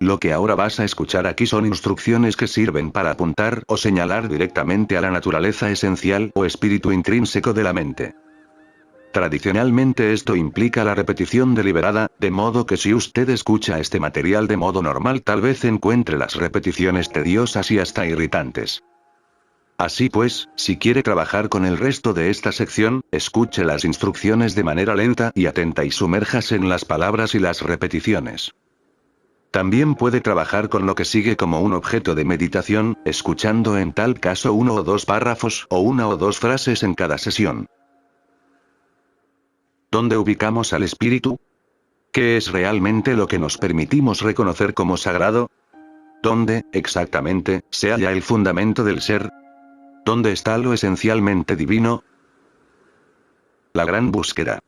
Lo que ahora vas a escuchar aquí son instrucciones que sirven para apuntar o señalar directamente a la naturaleza esencial o espíritu intrínseco de la mente. Tradicionalmente esto implica la repetición deliberada, de modo que si usted escucha este material de modo normal tal vez encuentre las repeticiones tediosas y hasta irritantes. Así pues, si quiere trabajar con el resto de esta sección, escuche las instrucciones de manera lenta y atenta y sumérjase en las palabras y las repeticiones. También puede trabajar con lo que sigue como un objeto de meditación, escuchando en tal caso 1 o 2 párrafos o 1 o 2 frases en cada sesión. ¿Dónde ubicamos al espíritu? ¿Qué es realmente lo que nos permitimos reconocer como sagrado? ¿Dónde, exactamente, se halla el fundamento del ser? ¿Dónde está lo esencialmente divino? La gran búsqueda.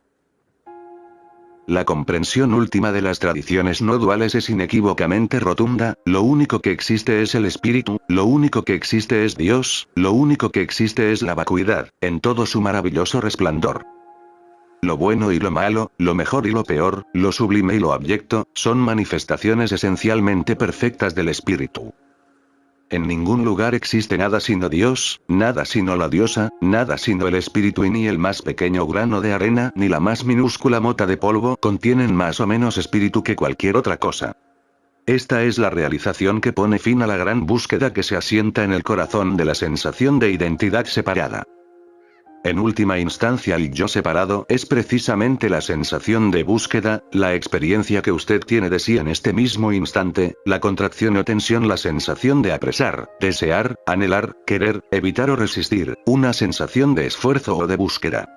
La comprensión última de las tradiciones no duales es inequívocamente rotunda: lo único que existe es el espíritu, lo único que existe es Dios, lo único que existe es la vacuidad, en todo su maravilloso resplandor. Lo bueno y lo malo, lo mejor y lo peor, lo sublime y lo abyecto, son manifestaciones esencialmente perfectas del espíritu. En ningún lugar existe nada sino Dios, nada sino la diosa, nada sino el espíritu, y ni el más pequeño grano de arena ni la más minúscula mota de polvo contienen más o menos espíritu que cualquier otra cosa. Esta es la realización que pone fin a la gran búsqueda que se asienta en el corazón de la sensación de identidad separada. En última instancia, el yo separado es precisamente la sensación de búsqueda, la experiencia que usted tiene de sí en este mismo instante, la contracción o tensión, la sensación de apresar, desear, anhelar, querer, evitar o resistir, una sensación de esfuerzo o de búsqueda.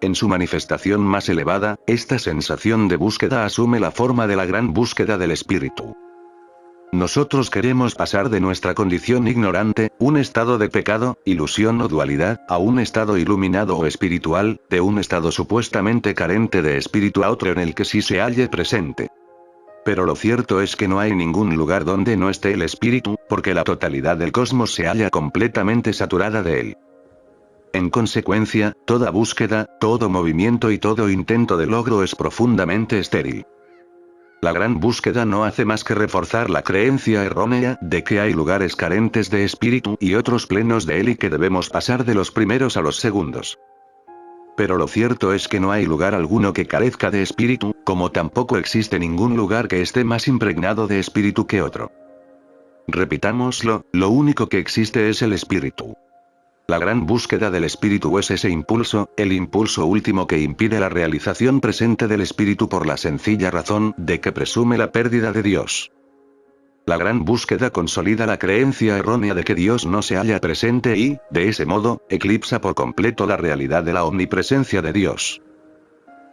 En su manifestación más elevada, esta sensación de búsqueda asume la forma de la gran búsqueda del espíritu. Nosotros queremos pasar de nuestra condición ignorante, un estado de pecado, ilusión o dualidad, a un estado iluminado o espiritual, de un estado supuestamente carente de espíritu a otro en el que sí se halle presente. Pero lo cierto es que no hay ningún lugar donde no esté el espíritu, porque la totalidad del cosmos se halla completamente saturada de él. En consecuencia, toda búsqueda, todo movimiento y todo intento de logro es profundamente estéril. La gran búsqueda no hace más que reforzar la creencia errónea de que hay lugares carentes de espíritu y otros plenos de él y que debemos pasar de los primeros a los segundos. Pero lo cierto es que no hay lugar alguno que carezca de espíritu, como tampoco existe ningún lugar que esté más impregnado de espíritu que otro. Repitámoslo, lo único que existe es el espíritu. La gran búsqueda del espíritu es ese impulso, el impulso último que impide la realización presente del espíritu por la sencilla razón de que presume la pérdida de Dios. La gran búsqueda consolida la creencia errónea de que Dios no se halla presente y, de ese modo, eclipsa por completo la realidad de la omnipresencia de Dios.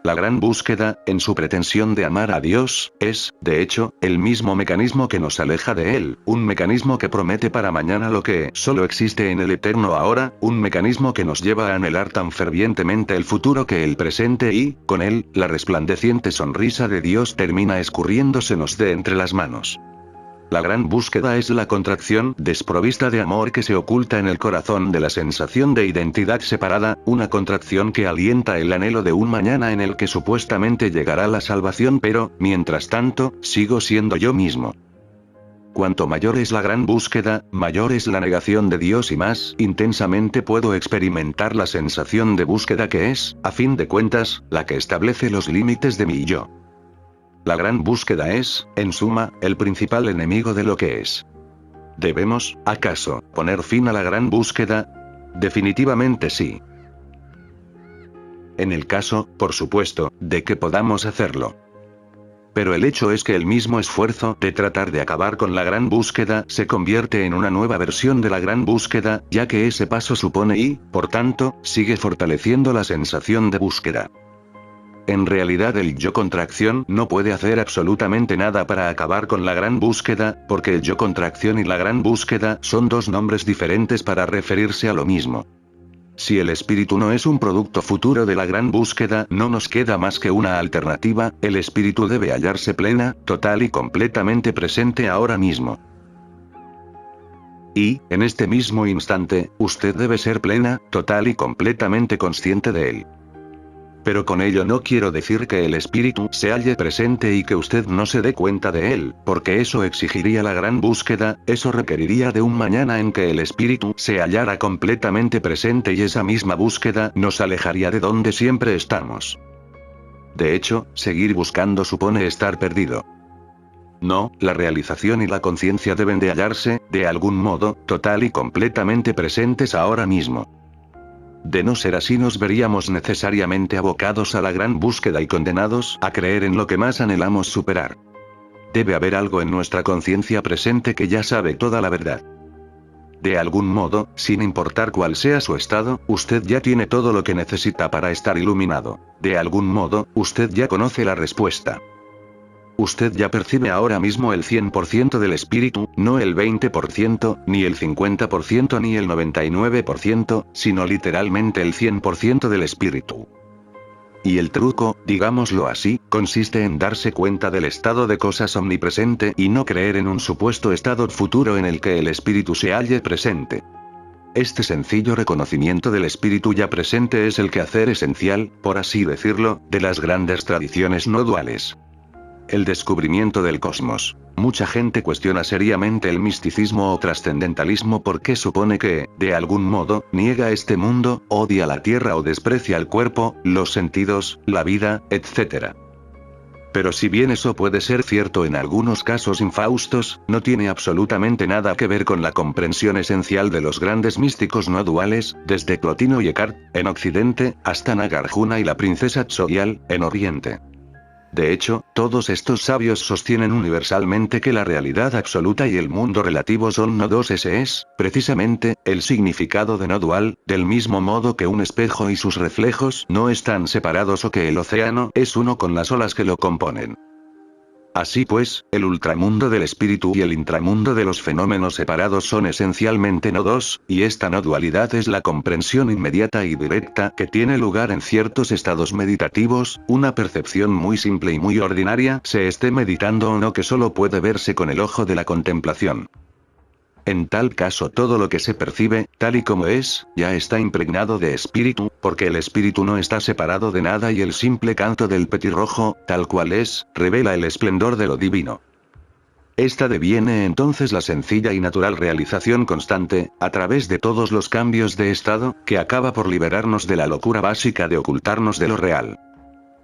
La gran búsqueda, en su pretensión de amar a Dios, es, de hecho, el mismo mecanismo que nos aleja de Él, un mecanismo que promete para mañana lo que solo existe en el eterno ahora, un mecanismo que nos lleva a anhelar tan fervientemente el futuro que el presente y, con él, la resplandeciente sonrisa de Dios termina escurriéndosenos de entre las manos. La gran búsqueda es la contracción desprovista de amor que se oculta en el corazón de la sensación de identidad separada, una contracción que alienta el anhelo de un mañana en el que supuestamente llegará la salvación, pero, mientras tanto, sigo siendo yo mismo. Cuanto mayor es la gran búsqueda, mayor es la negación de Dios y más intensamente puedo experimentar la sensación de búsqueda que es, a fin de cuentas, la que establece los límites de mi yo. La gran búsqueda es, en suma, el principal enemigo de lo que es. ¿Debemos, acaso, poner fin a la gran búsqueda? Definitivamente sí. En el caso, por supuesto, de que podamos hacerlo. Pero el hecho es que el mismo esfuerzo de tratar de acabar con la gran búsqueda se convierte en una nueva versión de la gran búsqueda, ya que ese paso supone y, por tanto, sigue fortaleciendo la sensación de búsqueda. En realidad el yo contracción no puede hacer absolutamente nada para acabar con la gran búsqueda, porque el yo contracción y la gran búsqueda son dos nombres diferentes para referirse a lo mismo. Si el espíritu no es un producto futuro de la gran búsqueda, no nos queda más que una alternativa: el espíritu debe hallarse plena, total y completamente presente ahora mismo. Y, en este mismo instante, usted debe ser plena, total y completamente consciente de él. Pero con ello no quiero decir que el espíritu se halle presente y que usted no se dé cuenta de él, porque eso exigiría la gran búsqueda, eso requeriría de un mañana en que el espíritu se hallara completamente presente y esa misma búsqueda nos alejaría de donde siempre estamos. De hecho, seguir buscando supone estar perdido. No, la realización y la conciencia deben de hallarse, de algún modo, total y completamente presentes ahora mismo. De no ser así nos veríamos necesariamente abocados a la gran búsqueda y condenados a creer en lo que más anhelamos superar. Debe haber algo en nuestra conciencia presente que ya sabe toda la verdad. De algún modo, sin importar cuál sea su estado, usted ya tiene todo lo que necesita para estar iluminado. De algún modo, usted ya conoce la respuesta. Usted ya percibe ahora mismo el 100% del espíritu, no el 20%, ni el 50%, ni el 99%, sino literalmente el 100% del espíritu. Y el truco, digámoslo así, consiste en darse cuenta del estado de cosas omnipresente y no creer en un supuesto estado futuro en el que el espíritu se halle presente. Este sencillo reconocimiento del espíritu ya presente es el quehacer esencial, por así decirlo, de las grandes tradiciones no duales. El descubrimiento del cosmos. Mucha gente cuestiona seriamente el misticismo o trascendentalismo porque supone que, de algún modo, niega este mundo, odia la tierra o desprecia el cuerpo, los sentidos, la vida, etc. Pero si bien eso puede ser cierto en algunos casos infaustos, no tiene absolutamente nada que ver con la comprensión esencial de los grandes místicos no duales, desde Plotino y Eckhart, en Occidente, hasta Nagarjuna y la princesa Tsogyal, en Oriente. De hecho, todos estos sabios sostienen universalmente que la realidad absoluta y el mundo relativo son no dos. Ese es, precisamente, el significado de no dual, del mismo modo que un espejo y sus reflejos no están separados o que el océano es uno con las olas que lo componen. Así pues, el ultramundo del espíritu y el intramundo de los fenómenos separados son esencialmente no dos, y esta no dualidad es la comprensión inmediata y directa que tiene lugar en ciertos estados meditativos, una percepción muy simple y muy ordinaria, se esté meditando o no, que solo puede verse con el ojo de la contemplación. En tal caso todo lo que se percibe, tal y como es, ya está impregnado de espíritu, porque el espíritu no está separado de nada y el simple canto del petirrojo, tal cual es, revela el esplendor de lo divino. Esta deviene entonces la sencilla y natural realización constante, a través de todos los cambios de estado, que acaba por liberarnos de la locura básica de ocultarnos de lo real.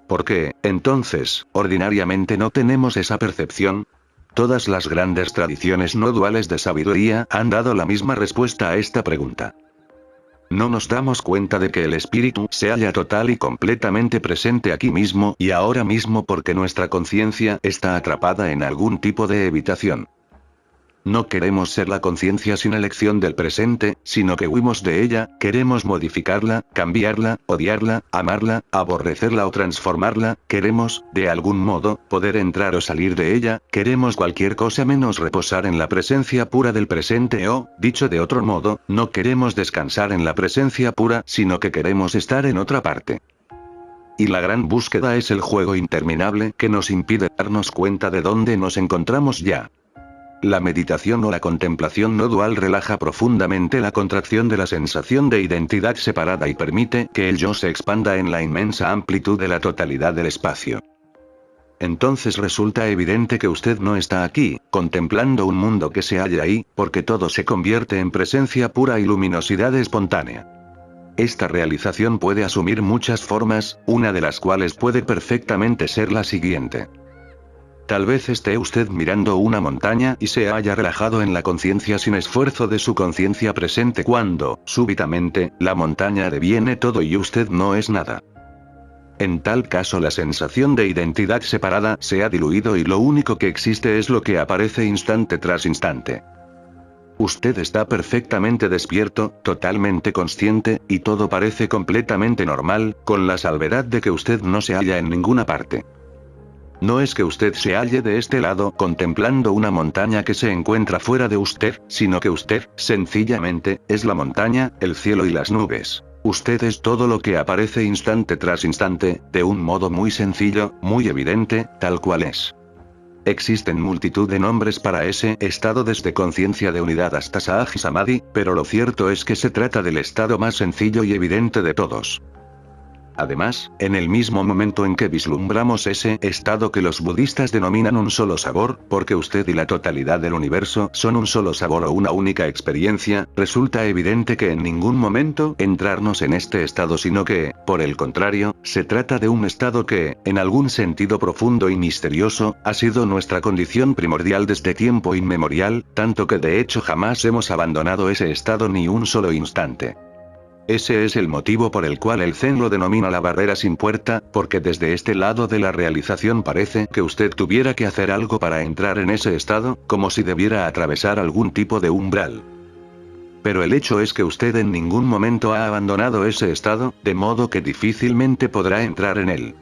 ¿Por qué, entonces, ordinariamente no tenemos esa percepción? Todas las grandes tradiciones no duales de sabiduría han dado la misma respuesta a esta pregunta. No nos damos cuenta de que el espíritu se halla total y completamente presente aquí mismo y ahora mismo porque nuestra conciencia está atrapada en algún tipo de evitación. No queremos ser la conciencia sin elección del presente, sino que huimos de ella, queremos modificarla, cambiarla, odiarla, amarla, aborrecerla o transformarla, queremos, de algún modo, poder entrar o salir de ella, queremos cualquier cosa menos reposar en la presencia pura del presente o, dicho de otro modo, no queremos descansar en la presencia pura, sino que queremos estar en otra parte. Y la gran búsqueda es el juego interminable que nos impide darnos cuenta de dónde nos encontramos ya. La meditación o la contemplación no dual relaja profundamente la contracción de la sensación de identidad separada y permite que el yo se expanda en la inmensa amplitud de la totalidad del espacio. Entonces resulta evidente que usted no está aquí, contemplando un mundo que se halla ahí, porque todo se convierte en presencia pura y luminosidad espontánea. Esta realización puede asumir muchas formas, una de las cuales puede perfectamente ser la siguiente. Tal vez esté usted mirando una montaña y se haya relajado en la conciencia sin esfuerzo de su conciencia presente cuando, súbitamente, la montaña deviene todo y usted no es nada. En tal caso la sensación de identidad separada se ha diluido y lo único que existe es lo que aparece instante tras instante. Usted está perfectamente despierto, totalmente consciente, y todo parece completamente normal, con la salvedad de que usted no se halla en ninguna parte. No es que usted se halle de este lado contemplando una montaña que se encuentra fuera de usted, sino que usted, sencillamente, es la montaña, el cielo y las nubes. Usted es todo lo que aparece instante tras instante, de un modo muy sencillo, muy evidente, tal cual es. Existen multitud de nombres para ese estado desde conciencia de unidad hasta Sahaj Samadhi, pero lo cierto es que se trata del estado más sencillo y evidente de todos. Además, en el mismo momento en que vislumbramos ese estado que los budistas denominan un solo sabor, porque usted y la totalidad del universo son un solo sabor o una única experiencia, resulta evidente que en ningún momento entrarnos en este estado, sino que, por el contrario, se trata de un estado que, en algún sentido profundo y misterioso, ha sido nuestra condición primordial desde tiempo inmemorial, tanto que de hecho jamás hemos abandonado ese estado ni un solo instante. Ese es el motivo por el cual el Zen lo denomina la barrera sin puerta, porque desde este lado de la realización parece que usted tuviera que hacer algo para entrar en ese estado, como si debiera atravesar algún tipo de umbral. Pero el hecho es que usted en ningún momento ha abandonado ese estado, de modo que difícilmente podrá entrar en él.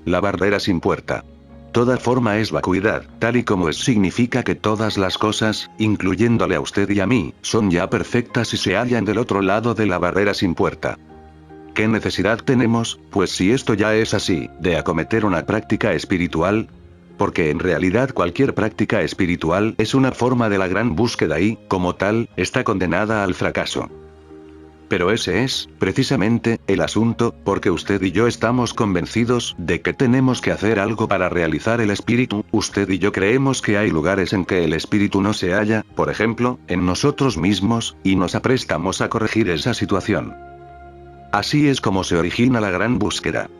La barrera sin puerta. Toda forma es vacuidad, tal y como es significa que todas las cosas, incluyéndole a usted y a mí, son ya perfectas y se hallan del otro lado de la barrera sin puerta. ¿Qué necesidad tenemos, pues si esto ya es así, de acometer una práctica espiritual? Porque en realidad cualquier práctica espiritual es una forma de la gran búsqueda y, como tal, está condenada al fracaso. Pero ese es, precisamente, el asunto, porque usted y yo estamos convencidos de que tenemos que hacer algo para realizar el espíritu. Usted y yo creemos que hay lugares en que el espíritu no se halla, por ejemplo, en nosotros mismos, y nos aprestamos a corregir esa situación. Así es como se origina la gran búsqueda.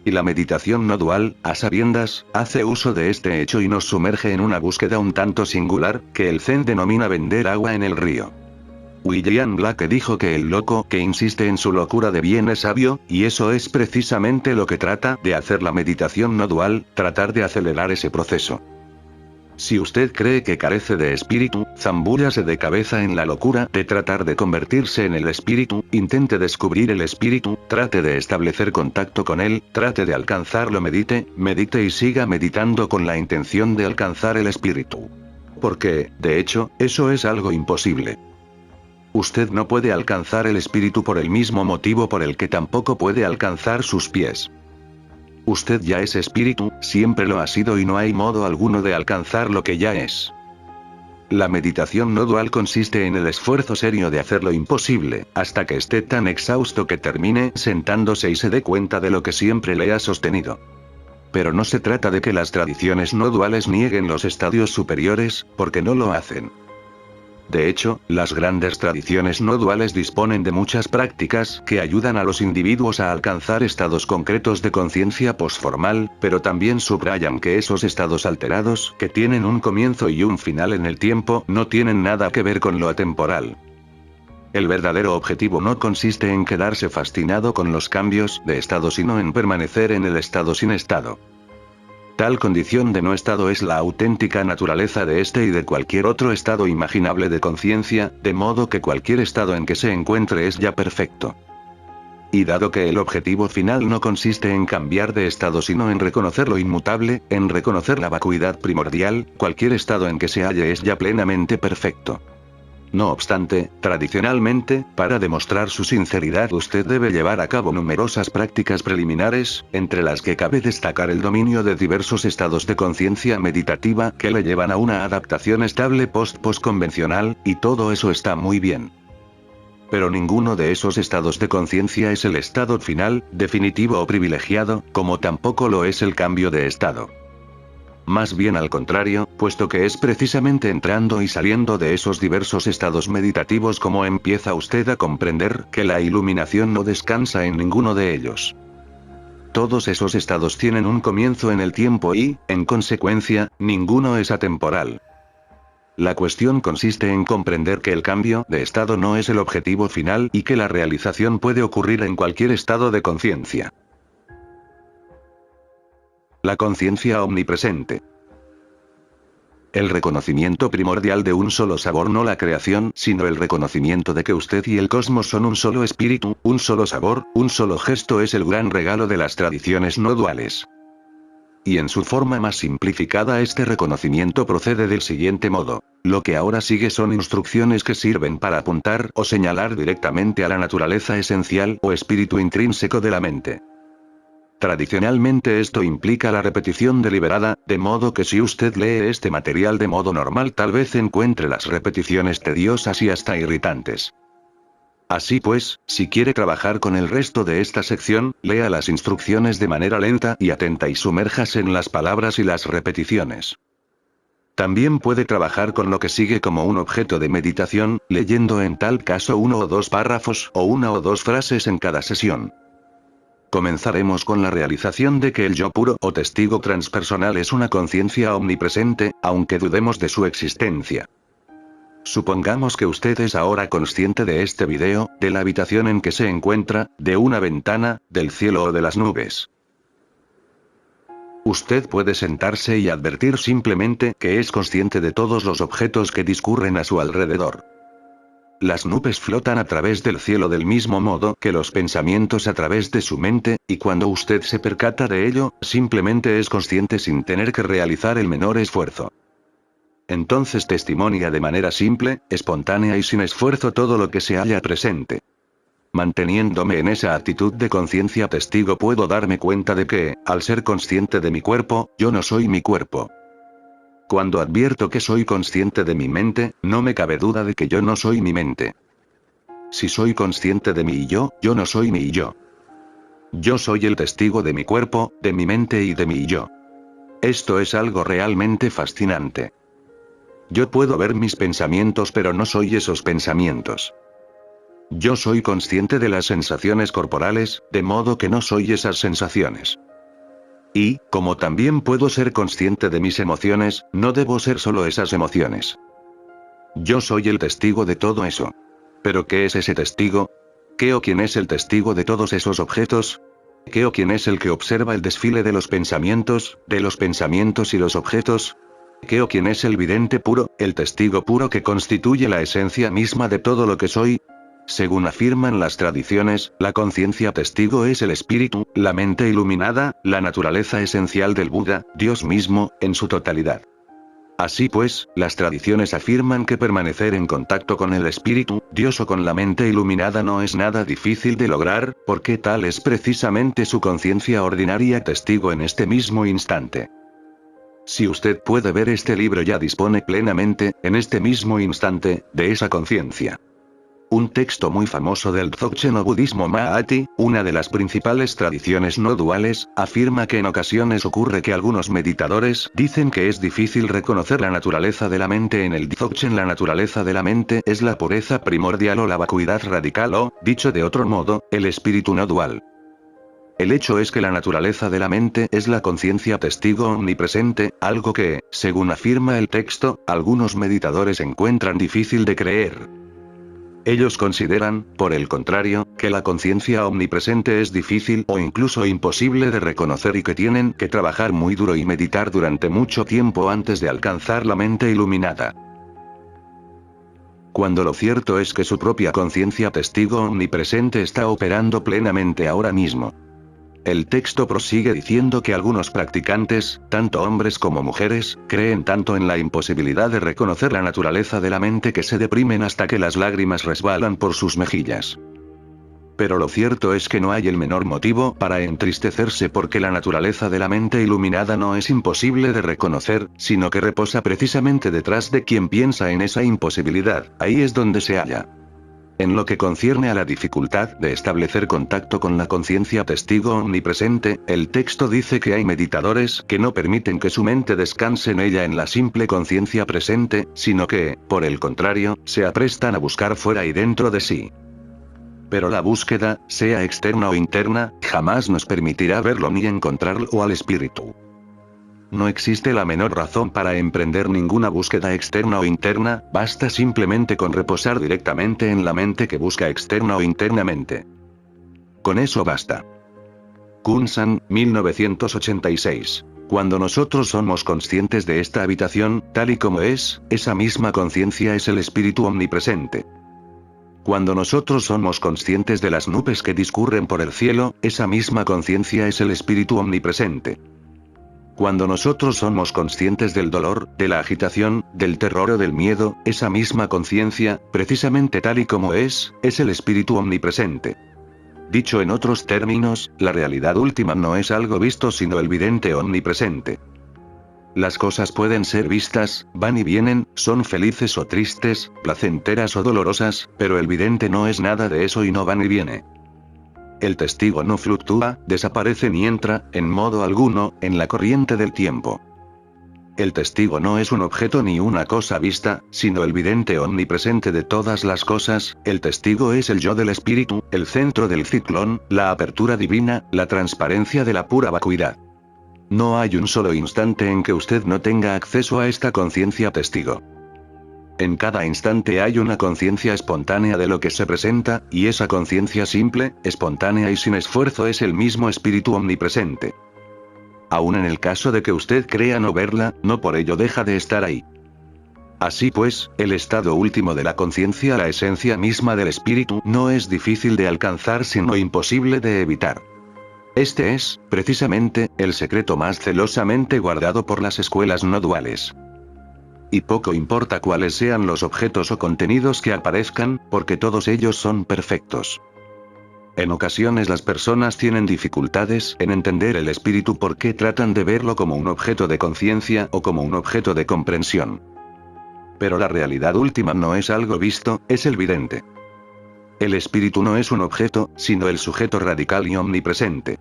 Y la meditación no dual, a sabiendas, hace uso de este hecho y nos sumerge en una búsqueda un tanto singular, que el Zen denomina vender agua en el río. William Blake dijo que el loco que insiste en su locura de bien es sabio, y eso es precisamente lo que trata de hacer la meditación no dual, tratar de acelerar ese proceso. Si usted cree que carece de espíritu, zambúllase de cabeza en la locura de tratar de convertirse en el espíritu, intente descubrir el espíritu, trate de establecer contacto con él, trate de alcanzarlo, medite y siga meditando con la intención de alcanzar el espíritu. Porque, de hecho, eso es algo imposible. Usted no puede alcanzar el espíritu por el mismo motivo por el que tampoco puede alcanzar sus pies. Usted ya es espíritu, siempre lo ha sido y no hay modo alguno de alcanzar lo que ya es. La meditación no dual consiste en el esfuerzo serio de hacer lo imposible, hasta que esté tan exhausto que termine sentándose y se dé cuenta de lo que siempre le ha sostenido. Pero no se trata de que las tradiciones no duales nieguen los estadios superiores, porque no lo hacen. De hecho, las grandes tradiciones no duales disponen de muchas prácticas que ayudan a los individuos a alcanzar estados concretos de conciencia posformal, pero también subrayan que esos estados alterados, que tienen un comienzo y un final en el tiempo, no tienen nada que ver con lo atemporal. El verdadero objetivo no consiste en quedarse fascinado con los cambios de estado, sino en permanecer en el estado sin estado. Tal condición de no estado es la auténtica naturaleza de este y de cualquier otro estado imaginable de conciencia, de modo que cualquier estado en que se encuentre es ya perfecto. Y dado que el objetivo final no consiste en cambiar de estado sino en reconocer lo inmutable, en reconocer la vacuidad primordial, cualquier estado en que se halle es ya plenamente perfecto. No obstante, tradicionalmente, para demostrar su sinceridad usted debe llevar a cabo numerosas prácticas preliminares, entre las que cabe destacar el dominio de diversos estados de conciencia meditativa que le llevan a una adaptación estable post-convencional, y todo eso está muy bien. Pero ninguno de esos estados de conciencia es el estado final, definitivo o privilegiado, como tampoco lo es el cambio de estado. Más bien al contrario, puesto que es precisamente entrando y saliendo de esos diversos estados meditativos como empieza usted a comprender que la iluminación no descansa en ninguno de ellos. Todos esos estados tienen un comienzo en el tiempo y, en consecuencia, ninguno es atemporal. La cuestión consiste en comprender que el cambio de estado no es el objetivo final y que la realización puede ocurrir en cualquier estado de conciencia. La conciencia omnipresente. El reconocimiento primordial de un solo sabor, no la creación, sino el reconocimiento de que usted y el cosmos son un solo espíritu, un solo sabor, un solo gesto, es el gran regalo de las tradiciones no duales. Y en su forma más simplificada este reconocimiento procede del siguiente modo. Lo que ahora sigue son instrucciones que sirven para apuntar o señalar directamente a la naturaleza esencial o espíritu intrínseco de la mente. Tradicionalmente esto implica la repetición deliberada, de modo que si usted lee este material de modo normal tal vez encuentre las repeticiones tediosas y hasta irritantes. Así pues, si quiere trabajar con el resto de esta sección, lea las instrucciones de manera lenta y atenta y sumérjase en las palabras y las repeticiones. También puede trabajar con lo que sigue como un objeto de meditación, leyendo en tal caso 1 o 2 párrafos o 1 o 2 frases en cada sesión. Comenzaremos con la realización de que el yo puro o testigo transpersonal es una conciencia omnipresente, aunque dudemos de su existencia. Supongamos que usted es ahora consciente de este video, de la habitación en que se encuentra, de una ventana, del cielo o de las nubes. Usted puede sentarse y advertir simplemente que es consciente de todos los objetos que discurren a su alrededor. Las nubes flotan a través del cielo del mismo modo que los pensamientos a través de su mente, y cuando usted se percata de ello, simplemente es consciente sin tener que realizar el menor esfuerzo. Entonces testimonia de manera simple, espontánea y sin esfuerzo todo lo que se halla presente. Manteniéndome en esa actitud de conciencia testigo puedo darme cuenta de que, al ser consciente de mi cuerpo, yo no soy mi cuerpo. Cuando advierto que soy consciente de mi mente, no me cabe duda de que yo no soy mi mente. Si soy consciente de mi yo, yo no soy mi yo. Yo soy el testigo de mi cuerpo, de mi mente y de mi yo. Esto es algo realmente fascinante. Yo puedo ver mis pensamientos pero no soy esos pensamientos. Yo soy consciente de las sensaciones corporales, de modo que no soy esas sensaciones. Y, como también puedo ser consciente de mis emociones, no debo ser solo esas emociones. Yo soy el testigo de todo eso. ¿Pero qué es ese testigo? ¿Qué o quién es el testigo de todos esos objetos? ¿Qué o quién es el que observa el desfile de los pensamientos y los objetos? ¿Qué o quién es el vidente puro, el testigo puro que constituye la esencia misma de todo lo que soy? Según afirman las tradiciones, la conciencia testigo es el espíritu, la mente iluminada, la naturaleza esencial del Buda, Dios mismo, en su totalidad. Así pues, las tradiciones afirman que permanecer en contacto con el espíritu, Dios o con la mente iluminada no es nada difícil de lograr, porque tal es precisamente su conciencia ordinaria testigo en este mismo instante. Si usted puede ver este libro ya dispone plenamente, en este mismo instante, de esa conciencia. Un texto muy famoso del Dzogchen o budismo Mahāti, una de las principales tradiciones no duales, afirma que en ocasiones ocurre que algunos meditadores dicen que es difícil reconocer la naturaleza de la mente en el Dzogchen. La naturaleza de la mente es la pureza primordial o la vacuidad radical o, dicho de otro modo, el espíritu no dual. El hecho es que la naturaleza de la mente es la conciencia testigo omnipresente, algo que, según afirma el texto, algunos meditadores encuentran difícil de creer. Ellos consideran, por el contrario, que la conciencia omnipresente es difícil o incluso imposible de reconocer y que tienen que trabajar muy duro y meditar durante mucho tiempo antes de alcanzar la mente iluminada. Cuando lo cierto es que su propia conciencia testigo omnipresente está operando plenamente ahora mismo. El texto prosigue diciendo que algunos practicantes, tanto hombres como mujeres, creen tanto en la imposibilidad de reconocer la naturaleza de la mente que se deprimen hasta que las lágrimas resbalan por sus mejillas. Pero lo cierto es que no hay el menor motivo para entristecerse porque la naturaleza de la mente iluminada no es imposible de reconocer, sino que reposa precisamente detrás de quien piensa en esa imposibilidad, ahí es donde se halla. En lo que concierne a la dificultad de establecer contacto con la conciencia testigo omnipresente, el texto dice que hay meditadores que no permiten que su mente descanse en ella en la simple conciencia presente, sino que, por el contrario, se aprestan a buscar fuera y dentro de sí. Pero la búsqueda, sea externa o interna, jamás nos permitirá verlo ni encontrarlo al espíritu. No existe la menor razón para emprender ninguna búsqueda externa o interna, basta simplemente con reposar directamente en la mente que busca externa o internamente. Con eso basta. Kun-san, 1986. Cuando nosotros somos conscientes de esta habitación, tal y como es, esa misma conciencia es el espíritu omnipresente. Cuando nosotros somos conscientes de las nubes que discurren por el cielo, esa misma conciencia es el espíritu omnipresente. Cuando nosotros somos conscientes del dolor, de la agitación, del terror o del miedo, esa misma conciencia, precisamente tal y como es el espíritu omnipresente. Dicho en otros términos, la realidad última no es algo visto sino el vidente omnipresente. Las cosas pueden ser vistas, van y vienen, son felices o tristes, placenteras o dolorosas, pero el vidente no es nada de eso y no va ni viene. El testigo no fluctúa, desaparece ni entra, en modo alguno, en la corriente del tiempo. El testigo no es un objeto ni una cosa vista, sino el vidente omnipresente de todas las cosas. El testigo es el yo del espíritu, el centro del ciclón, la apertura divina, la transparencia de la pura vacuidad. No hay un solo instante en que usted no tenga acceso a esta conciencia testigo. En cada instante hay una conciencia espontánea de lo que se presenta, y esa conciencia simple, espontánea y sin esfuerzo es el mismo espíritu omnipresente. Aún en el caso de que usted crea no verla, no por ello deja de estar ahí. Así pues, el estado último de la conciencia, la esencia misma del espíritu, no es difícil de alcanzar sino imposible de evitar. Este es, precisamente, el secreto más celosamente guardado por las escuelas no duales. Y poco importa cuáles sean los objetos o contenidos que aparezcan, porque todos ellos son perfectos. En ocasiones las personas tienen dificultades en entender el espíritu porque tratan de verlo como un objeto de conciencia o como un objeto de comprensión. Pero la realidad última no es algo visto, es el vidente. El espíritu no es un objeto, sino el sujeto radical y omnipresente.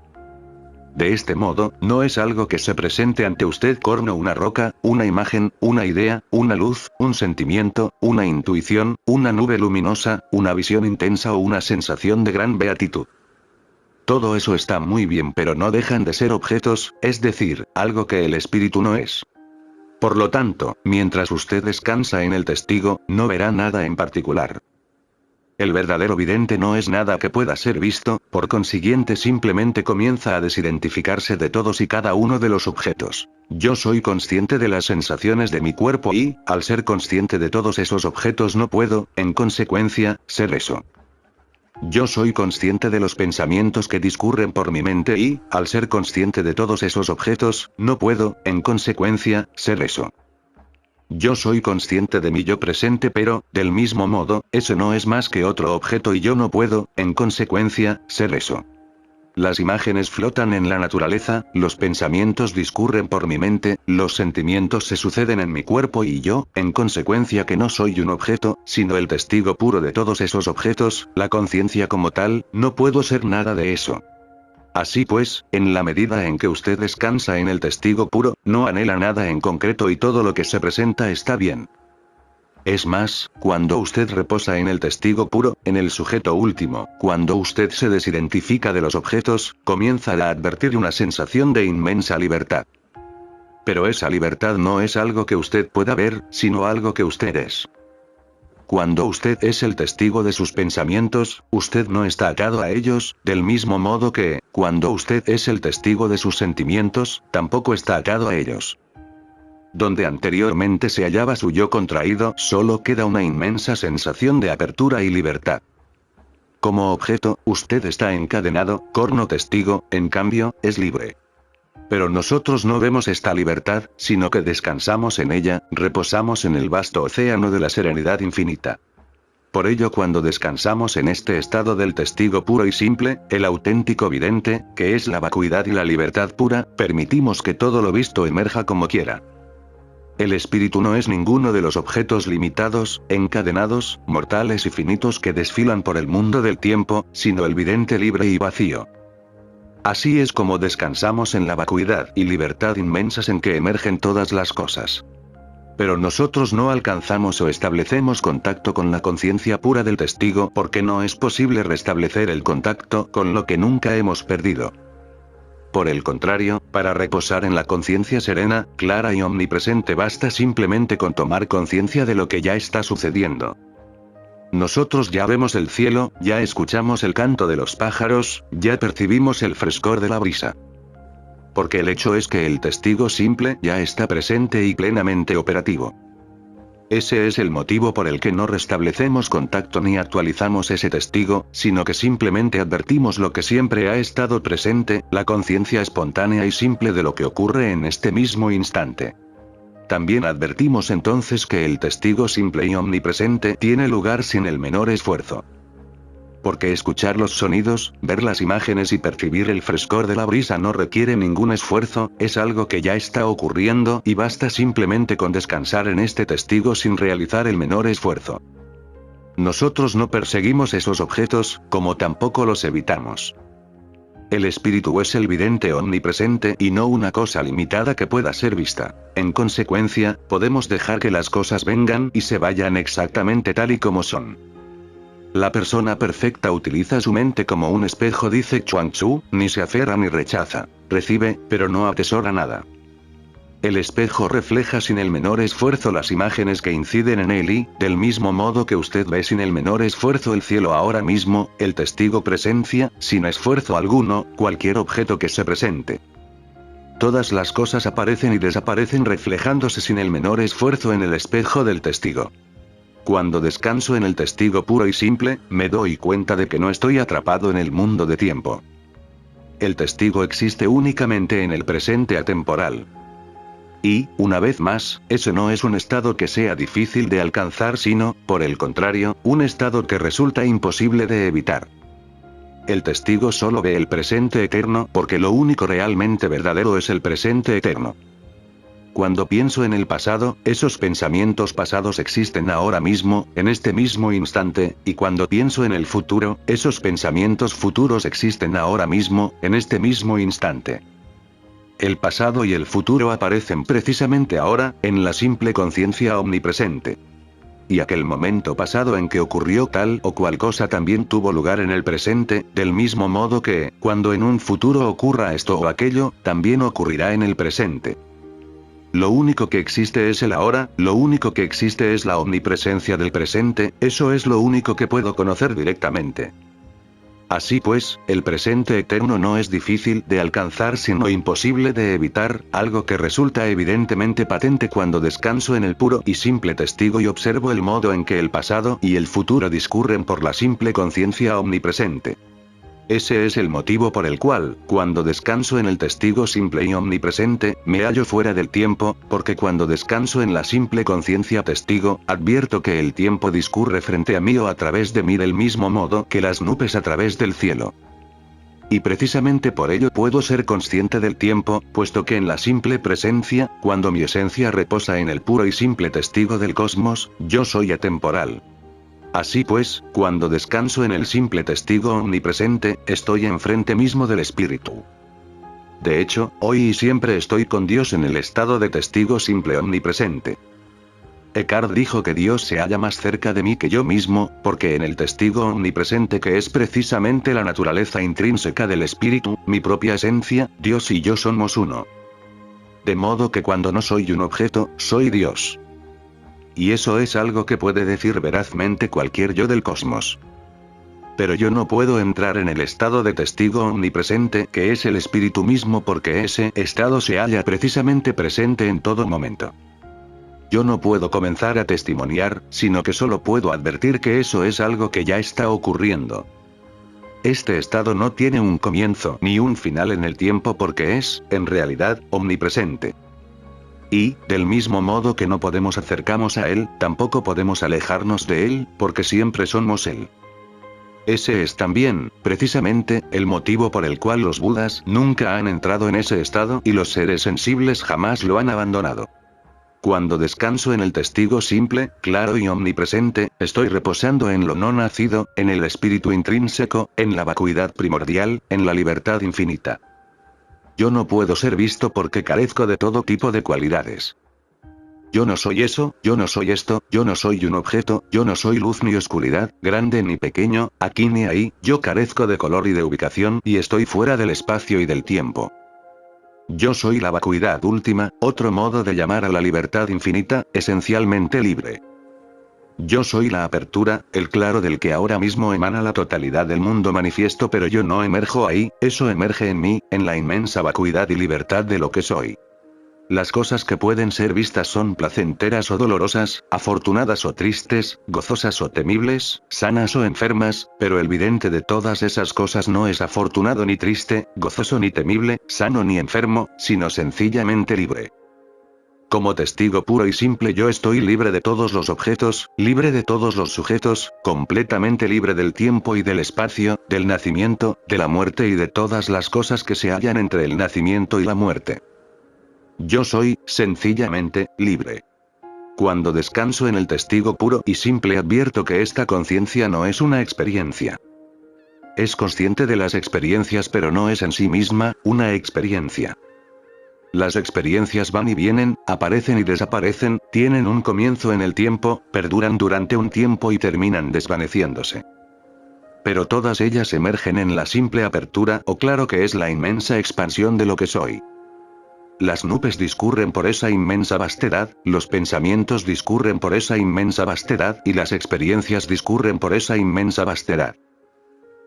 De este modo, no es algo que se presente ante usted como una roca, una imagen, una idea, una luz, un sentimiento, una intuición, una nube luminosa, una visión intensa o una sensación de gran beatitud. Todo eso está muy bien, pero no dejan de ser objetos, es decir, algo que el espíritu no es. Por lo tanto, mientras usted descansa en el testigo, no verá nada en particular. El verdadero vidente no es nada que pueda ser visto, por consiguiente simplemente comienza a desidentificarse de todos y cada uno de los objetos. Yo soy consciente de las sensaciones de mi cuerpo y, al ser consciente de todos esos objetos no puedo, en consecuencia, ser eso. Yo soy consciente de los pensamientos que discurren por mi mente y, al ser consciente de todos esos objetos, no puedo, en consecuencia, ser eso. Yo soy consciente de mi yo presente, pero, del mismo modo, ese no es más que otro objeto y yo no puedo, en consecuencia, ser eso. Las imágenes flotan en la naturaleza, los pensamientos discurren por mi mente, los sentimientos se suceden en mi cuerpo y yo, en consecuencia que no soy un objeto, sino el testigo puro de todos esos objetos, la conciencia como tal, no puedo ser nada de eso. Así pues, en la medida en que usted descansa en el testigo puro, no anhela nada en concreto y todo lo que se presenta está bien. Es más, cuando usted reposa en el testigo puro, en el sujeto último, cuando usted se desidentifica de los objetos, comienza a advertir una sensación de inmensa libertad. Pero esa libertad no es algo que usted pueda ver, sino algo que usted es. Cuando usted es el testigo de sus pensamientos, usted no está atado a ellos, del mismo modo que, cuando usted es el testigo de sus sentimientos, tampoco está atado a ellos. Donde anteriormente se hallaba su yo contraído, solo queda una inmensa sensación de apertura y libertad. Como objeto, usted está encadenado, corno testigo, en cambio, es libre. Pero nosotros no vemos esta libertad, sino que descansamos en ella, reposamos en el vasto océano de la serenidad infinita. Por ello, cuando descansamos en este estado del testigo puro y simple, el auténtico vidente, que es la vacuidad y la libertad pura, permitimos que todo lo visto emerja como quiera. El espíritu no es ninguno de los objetos limitados, encadenados, mortales y finitos que desfilan por el mundo del tiempo, sino el vidente libre y vacío. Así es como descansamos en la vacuidad y libertad inmensas en que emergen todas las cosas. Pero nosotros no alcanzamos o establecemos contacto con la conciencia pura del testigo porque no es posible restablecer el contacto con lo que nunca hemos perdido. Por el contrario, para reposar en la conciencia serena, clara y omnipresente basta simplemente con tomar conciencia de lo que ya está sucediendo. Nosotros ya vemos el cielo, ya escuchamos el canto de los pájaros, ya percibimos el frescor de la brisa. Porque el hecho es que el testigo simple ya está presente y plenamente operativo. Ese es el motivo por el que no restablecemos contacto ni actualizamos ese testigo, sino que simplemente advertimos lo que siempre ha estado presente, la conciencia espontánea y simple de lo que ocurre en este mismo instante. También advertimos entonces que el testigo simple y omnipresente tiene lugar sin el menor esfuerzo. porque escuchar los sonidos, ver las imágenes y percibir el frescor de la brisa no requiere ningún esfuerzo, es algo que ya está ocurriendo y basta simplemente con descansar en este testigo sin realizar el menor esfuerzo. Nosotros no perseguimos esos objetos, como tampoco los evitamos. El espíritu es el vidente omnipresente y no una cosa limitada que pueda ser vista. En consecuencia, podemos dejar que las cosas vengan y se vayan exactamente tal y como son. La persona perfecta utiliza su mente como un espejo, dice Chuang Tzu, ni se aferra ni rechaza. Recibe, pero no atesora nada. El espejo refleja sin el menor esfuerzo las imágenes que inciden en él y, del mismo modo que usted ve sin el menor esfuerzo el cielo ahora mismo, el testigo presencia, sin esfuerzo alguno, cualquier objeto que se presente. Todas las cosas aparecen y desaparecen reflejándose sin el menor esfuerzo en el espejo del testigo. Cuando descanso en el testigo puro y simple, me doy cuenta de que no estoy atrapado en el mundo de tiempo. El testigo existe únicamente en el presente atemporal. Y, una vez más, ese no es un estado que sea difícil de alcanzar sino, por el contrario, un estado que resulta imposible de evitar. El testigo solo ve el presente eterno porque lo único realmente verdadero es el presente eterno. Cuando pienso en el pasado, esos pensamientos pasados existen ahora mismo, en este mismo instante, y cuando pienso en el futuro, esos pensamientos futuros existen ahora mismo, en este mismo instante. El pasado y el futuro aparecen precisamente ahora, en la simple conciencia omnipresente. Y aquel momento pasado en que ocurrió tal o cual cosa también tuvo lugar en el presente, del mismo modo que, cuando en un futuro ocurra esto o aquello, también ocurrirá en el presente. Lo único que existe es el ahora, lo único que existe es la omnipresencia del presente, eso es lo único que puedo conocer directamente. Así pues, el presente eterno no es difícil de alcanzar sino imposible de evitar, algo que resulta evidentemente patente cuando descanso en el puro y simple testigo y observo el modo en que el pasado y el futuro discurren por la simple conciencia omnipresente. Ese es el motivo por el cual, cuando descanso en el testigo simple y omnipresente, me hallo fuera del tiempo, porque cuando descanso en la simple conciencia testigo, advierto que el tiempo discurre frente a mí o a través de mí del mismo modo que las nubes a través del cielo. Y precisamente por ello puedo ser consciente del tiempo, puesto que en la simple presencia, cuando mi esencia reposa en el puro y simple testigo del cosmos, yo soy atemporal. Así pues, cuando descanso en el simple testigo omnipresente, estoy enfrente mismo del espíritu. De hecho, hoy y siempre estoy con Dios en el estado de testigo simple omnipresente. Eckhart dijo que Dios se halla más cerca de mí que yo mismo, porque en el testigo omnipresente que es precisamente la naturaleza intrínseca del espíritu, mi propia esencia, Dios y yo somos uno. De modo que cuando no soy un objeto, soy Dios. Y eso es algo que puede decir verazmente cualquier yo del cosmos. Pero yo no puedo entrar en el estado de testigo omnipresente que es el espíritu mismo porque ese estado se halla precisamente presente en todo momento. Yo no puedo comenzar a testimoniar, sino que solo puedo advertir que eso es algo que ya está ocurriendo. Este estado no tiene un comienzo ni un final en el tiempo porque es, en realidad, omnipresente. Y, del mismo modo que no podemos acercarnos a él, tampoco podemos alejarnos de él, porque siempre somos él. Ese es también, precisamente, el motivo por el cual los budas nunca han entrado en ese estado y los seres sensibles jamás lo han abandonado. Cuando descanso en el testigo simple, claro y omnipresente, estoy reposando en lo no nacido, en el espíritu intrínseco, en la vacuidad primordial, en la libertad infinita. Yo no puedo ser visto porque carezco de todo tipo de cualidades. Yo no soy eso, yo no soy esto, yo no soy un objeto, yo no soy luz ni oscuridad, grande ni pequeño, aquí ni ahí, yo carezco de color y de ubicación y estoy fuera del espacio y del tiempo. Yo soy la vacuidad última, otro modo de llamar a la libertad infinita, esencialmente libre. Yo soy la apertura, el claro del que ahora mismo emana la totalidad del mundo manifiesto, pero yo no emerjo ahí, eso emerge en mí, en la inmensa vacuidad y libertad de lo que soy. Las cosas que pueden ser vistas son placenteras o dolorosas, afortunadas o tristes, gozosas o temibles, sanas o enfermas, pero el vidente de todas esas cosas no es afortunado ni triste, gozoso ni temible, sano ni enfermo, sino sencillamente libre. Como testigo puro y simple yo estoy libre de todos los objetos, libre de todos los sujetos, completamente libre del tiempo y del espacio, del nacimiento, de la muerte y de todas las cosas que se hallan entre el nacimiento y la muerte. Yo soy, sencillamente, libre. Cuando descanso en el testigo puro y simple advierto que esta conciencia no es una experiencia. Es consciente de las experiencias pero no es en sí misma, una experiencia. Las experiencias van y vienen, aparecen y desaparecen, tienen un comienzo en el tiempo, perduran durante un tiempo y terminan desvaneciéndose. Pero todas ellas emergen en la simple apertura o claro que es la inmensa expansión de lo que soy. Las nubes discurren por esa inmensa vastedad, los pensamientos discurren por esa inmensa vastedad y las experiencias discurren por esa inmensa vastedad.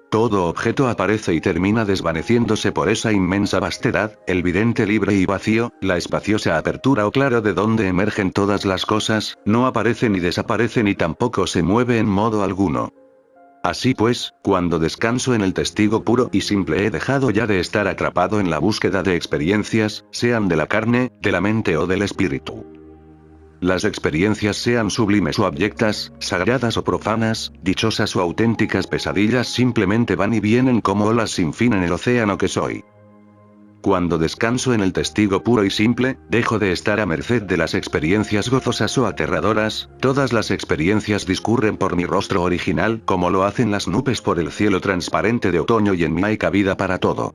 Todo objeto aparece y termina desvaneciéndose por esa inmensa vastedad, el vidente libre y vacío, la espaciosa apertura o claro de donde emergen todas las cosas, no aparece ni desaparece ni tampoco se mueve en modo alguno. Así pues, cuando descanso en el testigo puro y simple he dejado ya de estar atrapado en la búsqueda de experiencias, sean de la carne, de la mente o del espíritu. Las experiencias sean sublimes o abyectas, sagradas o profanas, dichosas o auténticas pesadillas simplemente van y vienen como olas sin fin en el océano que soy. Cuando descanso en el testigo puro y simple, dejo de estar a merced de las experiencias gozosas o aterradoras, todas las experiencias discurren por mi rostro original como lo hacen las nubes por el cielo transparente de otoño y en mí hay cabida para todo.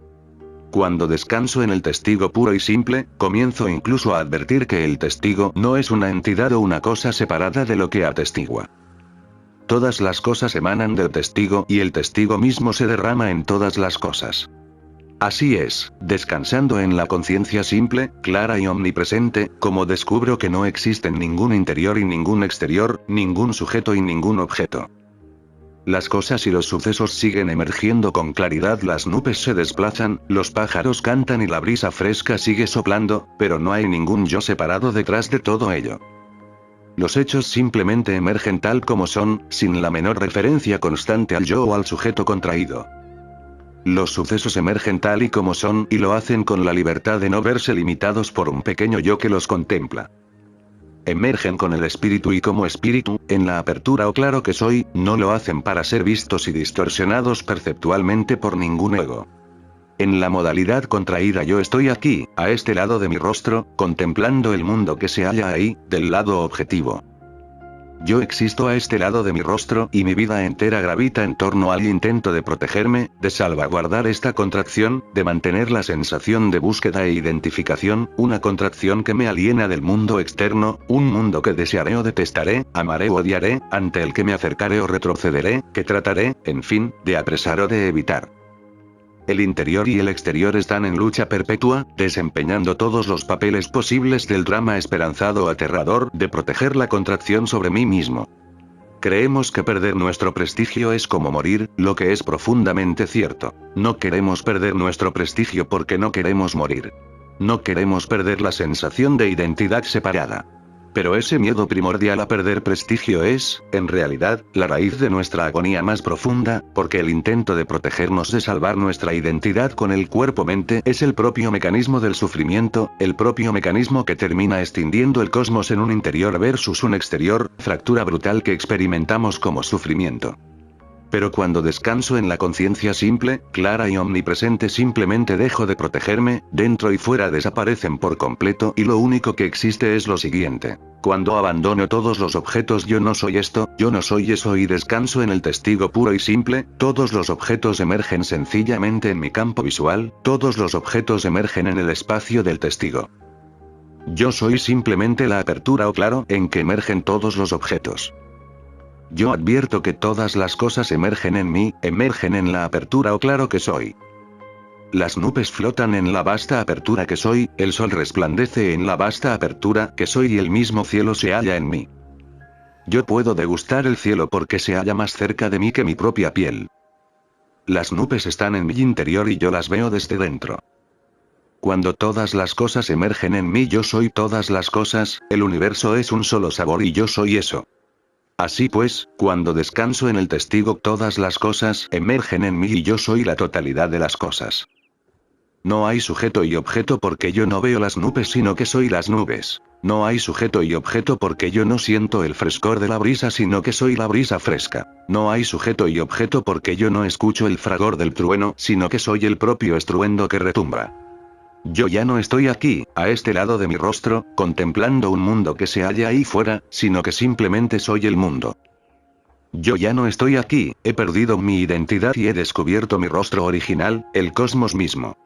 Cuando descanso en el testigo puro y simple, comienzo incluso a advertir que el testigo no es una entidad o una cosa separada de lo que atestigua. Todas las cosas emanan del testigo y el testigo mismo se derrama en todas las cosas. Así es, descansando en la conciencia simple, clara y omnipresente, como descubro que no existen ningún interior y ningún exterior, ningún sujeto y ningún objeto. Las cosas y los sucesos siguen emergiendo con claridad, las nubes se desplazan, los pájaros cantan y la brisa fresca sigue soplando, pero no hay ningún yo separado detrás de todo ello. Los hechos simplemente emergen tal como son, sin la menor referencia constante al yo o al sujeto contraído. Los sucesos emergen tal y como son y lo hacen con la libertad de no verse limitados por un pequeño yo que los contempla. Emergen con el espíritu y como espíritu, en la apertura o claro que soy, no lo hacen para ser vistos y distorsionados perceptualmente por ningún ego. En la modalidad contraída yo estoy aquí, a este lado de mi rostro, contemplando el mundo que se halla ahí, del lado objetivo. Yo existo a este lado de mi rostro y mi vida entera gravita en torno al intento de protegerme, de salvaguardar esta contracción, de mantener la sensación de búsqueda e identificación, una contracción que me aliena del mundo externo, un mundo que desearé o detestaré, amaré o odiaré, ante el que me acercaré o retrocederé, que trataré, en fin, de apresar o de evitar. El interior y el exterior están en lucha perpetua, desempeñando todos los papeles posibles del drama esperanzado o aterrador de proteger la contracción sobre mí mismo. Creemos que perder nuestro prestigio es como morir, lo que es profundamente cierto. No queremos perder nuestro prestigio porque no queremos morir. No queremos perder la sensación de identidad separada. Pero ese miedo primordial a perder prestigio es, en realidad, la raíz de nuestra agonía más profunda, porque el intento de protegernos de salvar nuestra identidad con el cuerpo-mente es el propio mecanismo del sufrimiento, el propio mecanismo que termina extinguiendo el cosmos en un interior versus un exterior, fractura brutal que experimentamos como sufrimiento. Pero cuando descanso en la conciencia simple, clara y omnipresente simplemente dejo de protegerme, dentro y fuera desaparecen por completo y lo único que existe es lo siguiente. Cuando abandono todos los objetos yo no soy esto, yo no soy eso y descanso en el testigo puro y simple, todos los objetos emergen sencillamente en mi campo visual, todos los objetos emergen en el espacio del testigo. Yo soy simplemente la apertura o claro en que emergen todos los objetos. Yo advierto que todas las cosas emergen en mí, emergen en la apertura o claro que soy. Las nubes flotan en la vasta apertura que soy, el sol resplandece en la vasta apertura que soy y el mismo cielo se halla en mí. Yo puedo degustar el cielo porque se halla más cerca de mí que mi propia piel. Las nubes están en mi interior y yo las veo desde dentro. Cuando todas las cosas emergen en mí yo soy todas las cosas, el universo es un solo sabor y yo soy eso. Así pues, cuando descanso en el testigo todas las cosas emergen en mí y yo soy la totalidad de las cosas. No hay sujeto y objeto porque yo no veo las nubes sino que soy las nubes. No hay sujeto y objeto porque yo no siento el frescor de la brisa sino que soy la brisa fresca. No hay sujeto y objeto porque yo no escucho el fragor del trueno sino que soy el propio estruendo que retumba. Yo ya no estoy aquí, a este lado de mi rostro, contemplando un mundo que se halla ahí fuera, sino que simplemente soy el mundo. Yo ya no estoy aquí, he perdido mi identidad y he descubierto mi rostro original, el cosmos mismo.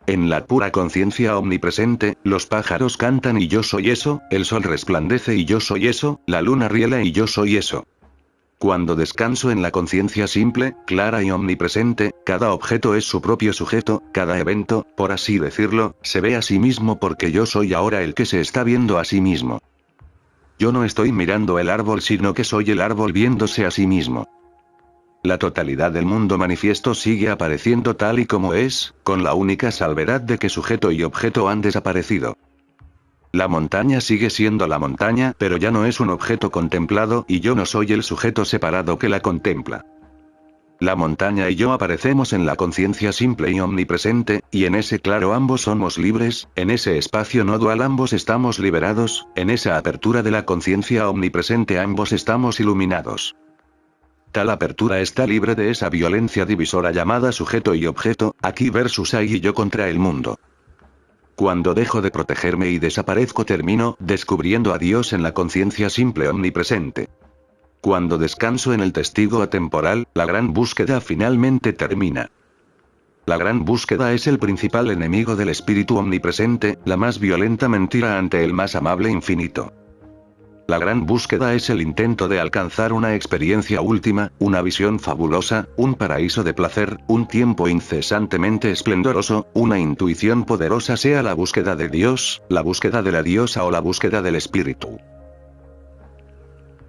En la pura conciencia omnipresente, los pájaros cantan y yo soy eso, el sol resplandece y yo soy eso, la luna riela y yo soy eso. Cuando descanso en la conciencia simple, clara y omnipresente, cada objeto es su propio sujeto, cada evento, por así decirlo, se ve a sí mismo porque yo soy ahora el que se está viendo a sí mismo. Yo no estoy mirando el árbol sino que soy el árbol viéndose a sí mismo. La totalidad del mundo manifiesto sigue apareciendo tal y como es, con la única salvedad de que sujeto y objeto han desaparecido. La montaña sigue siendo la montaña, pero ya no es un objeto contemplado y yo no soy el sujeto separado que la contempla. La montaña y yo aparecemos en la conciencia simple y omnipresente, y en ese claro ambos somos libres, en ese espacio no dual ambos estamos liberados, en esa apertura de la conciencia omnipresente ambos estamos iluminados. Tal apertura está libre de esa violencia divisora llamada sujeto y objeto, aquí versus ahí y yo contra el mundo. Cuando dejo de protegerme y desaparezco termino descubriendo a Dios en la conciencia simple omnipresente. Cuando descanso en el testigo atemporal, la gran búsqueda finalmente termina. La gran búsqueda es el principal enemigo del espíritu omnipresente, la más violenta mentira ante el más amable infinito. La gran búsqueda es el intento de alcanzar una experiencia última, una visión fabulosa, un paraíso de placer, un tiempo incesantemente esplendoroso, una intuición poderosa, sea la búsqueda de Dios, la búsqueda de la diosa o la búsqueda del espíritu.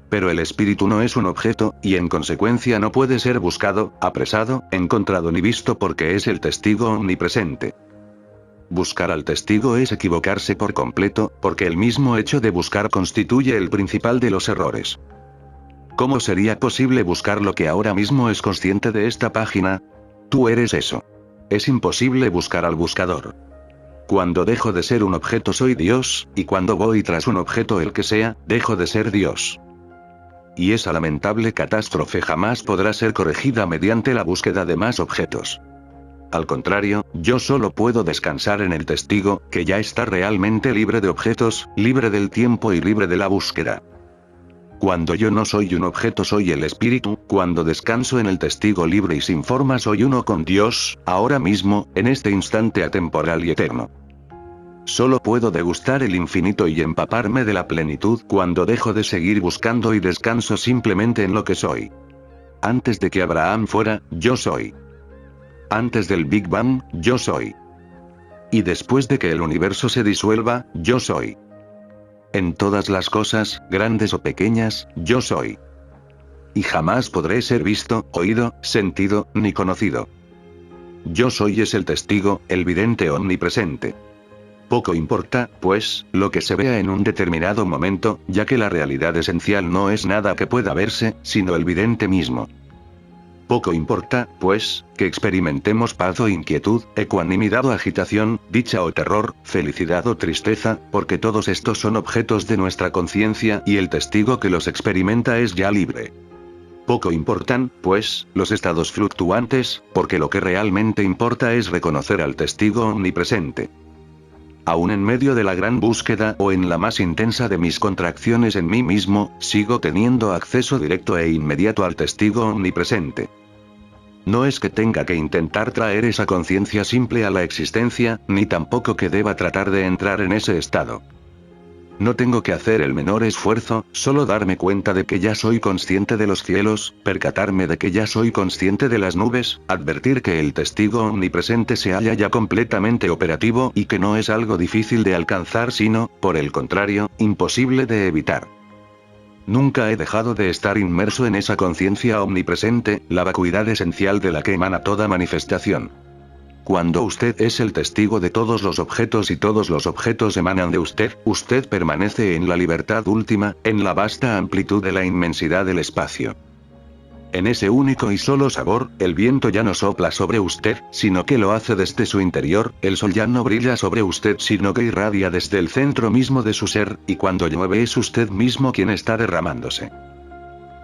Pero el espíritu no es un objeto, y en consecuencia no puede ser buscado, apresado, encontrado ni visto porque es el testigo omnipresente. Buscar al testigo es equivocarse por completo, porque el mismo hecho de buscar constituye el principal de los errores. ¿Cómo sería posible buscar lo que ahora mismo es consciente de esta página? Tú eres eso. Es imposible buscar al buscador. Cuando dejo de ser un objeto soy Dios, y cuando voy tras un objeto el que sea, dejo de ser Dios. Y esa lamentable catástrofe jamás podrá ser corregida mediante la búsqueda de más objetos. Al contrario, yo solo puedo descansar en el testigo, que ya está realmente libre de objetos, libre del tiempo y libre de la búsqueda. Cuando yo no soy un objeto soy el espíritu, cuando descanso en el testigo libre y sin forma soy uno con Dios, ahora mismo, en este instante atemporal y eterno. Solo puedo degustar el infinito y empaparme de la plenitud cuando dejo de seguir buscando y descanso simplemente en lo que soy. Antes de que Abraham fuera, yo soy. Antes del Big Bang, yo soy. Y después de que el universo se disuelva, yo soy. En todas las cosas, grandes o pequeñas, yo soy. Y jamás podré ser visto, oído, sentido, ni conocido. Yo soy es el testigo, el vidente omnipresente. Poco importa, pues, lo que se vea en un determinado momento, ya que la realidad esencial no es nada que pueda verse, sino el vidente mismo. Poco importa, pues, que experimentemos paz o inquietud, ecuanimidad o agitación, dicha o terror, felicidad o tristeza, porque todos estos son objetos de nuestra conciencia y el testigo que los experimenta es ya libre. Poco importan, pues, los estados fluctuantes, porque lo que realmente importa es reconocer al testigo omnipresente. Aún en medio de la gran búsqueda o en la más intensa de mis contracciones en mí mismo, sigo teniendo acceso directo e inmediato al testigo omnipresente. No es que tenga que intentar traer esa conciencia simple a la existencia, ni tampoco que deba tratar de entrar en ese estado. No tengo que hacer el menor esfuerzo, solo darme cuenta de que ya soy consciente de los cielos, percatarme de que ya soy consciente de las nubes, advertir que el testigo omnipresente se halla ya completamente operativo y que no es algo difícil de alcanzar sino, por el contrario, imposible de evitar. Nunca he dejado de estar inmerso en esa conciencia omnipresente, la vacuidad esencial de la que emana toda manifestación. Cuando usted es el testigo de todos los objetos y todos los objetos emanan de usted, usted permanece en la libertad última, en la vasta amplitud de la inmensidad del espacio. En ese único y solo sabor, el viento ya no sopla sobre usted, sino que lo hace desde su interior, el sol ya no brilla sobre usted sino que irradia desde el centro mismo de su ser, y cuando llueve es usted mismo quien está derramándose.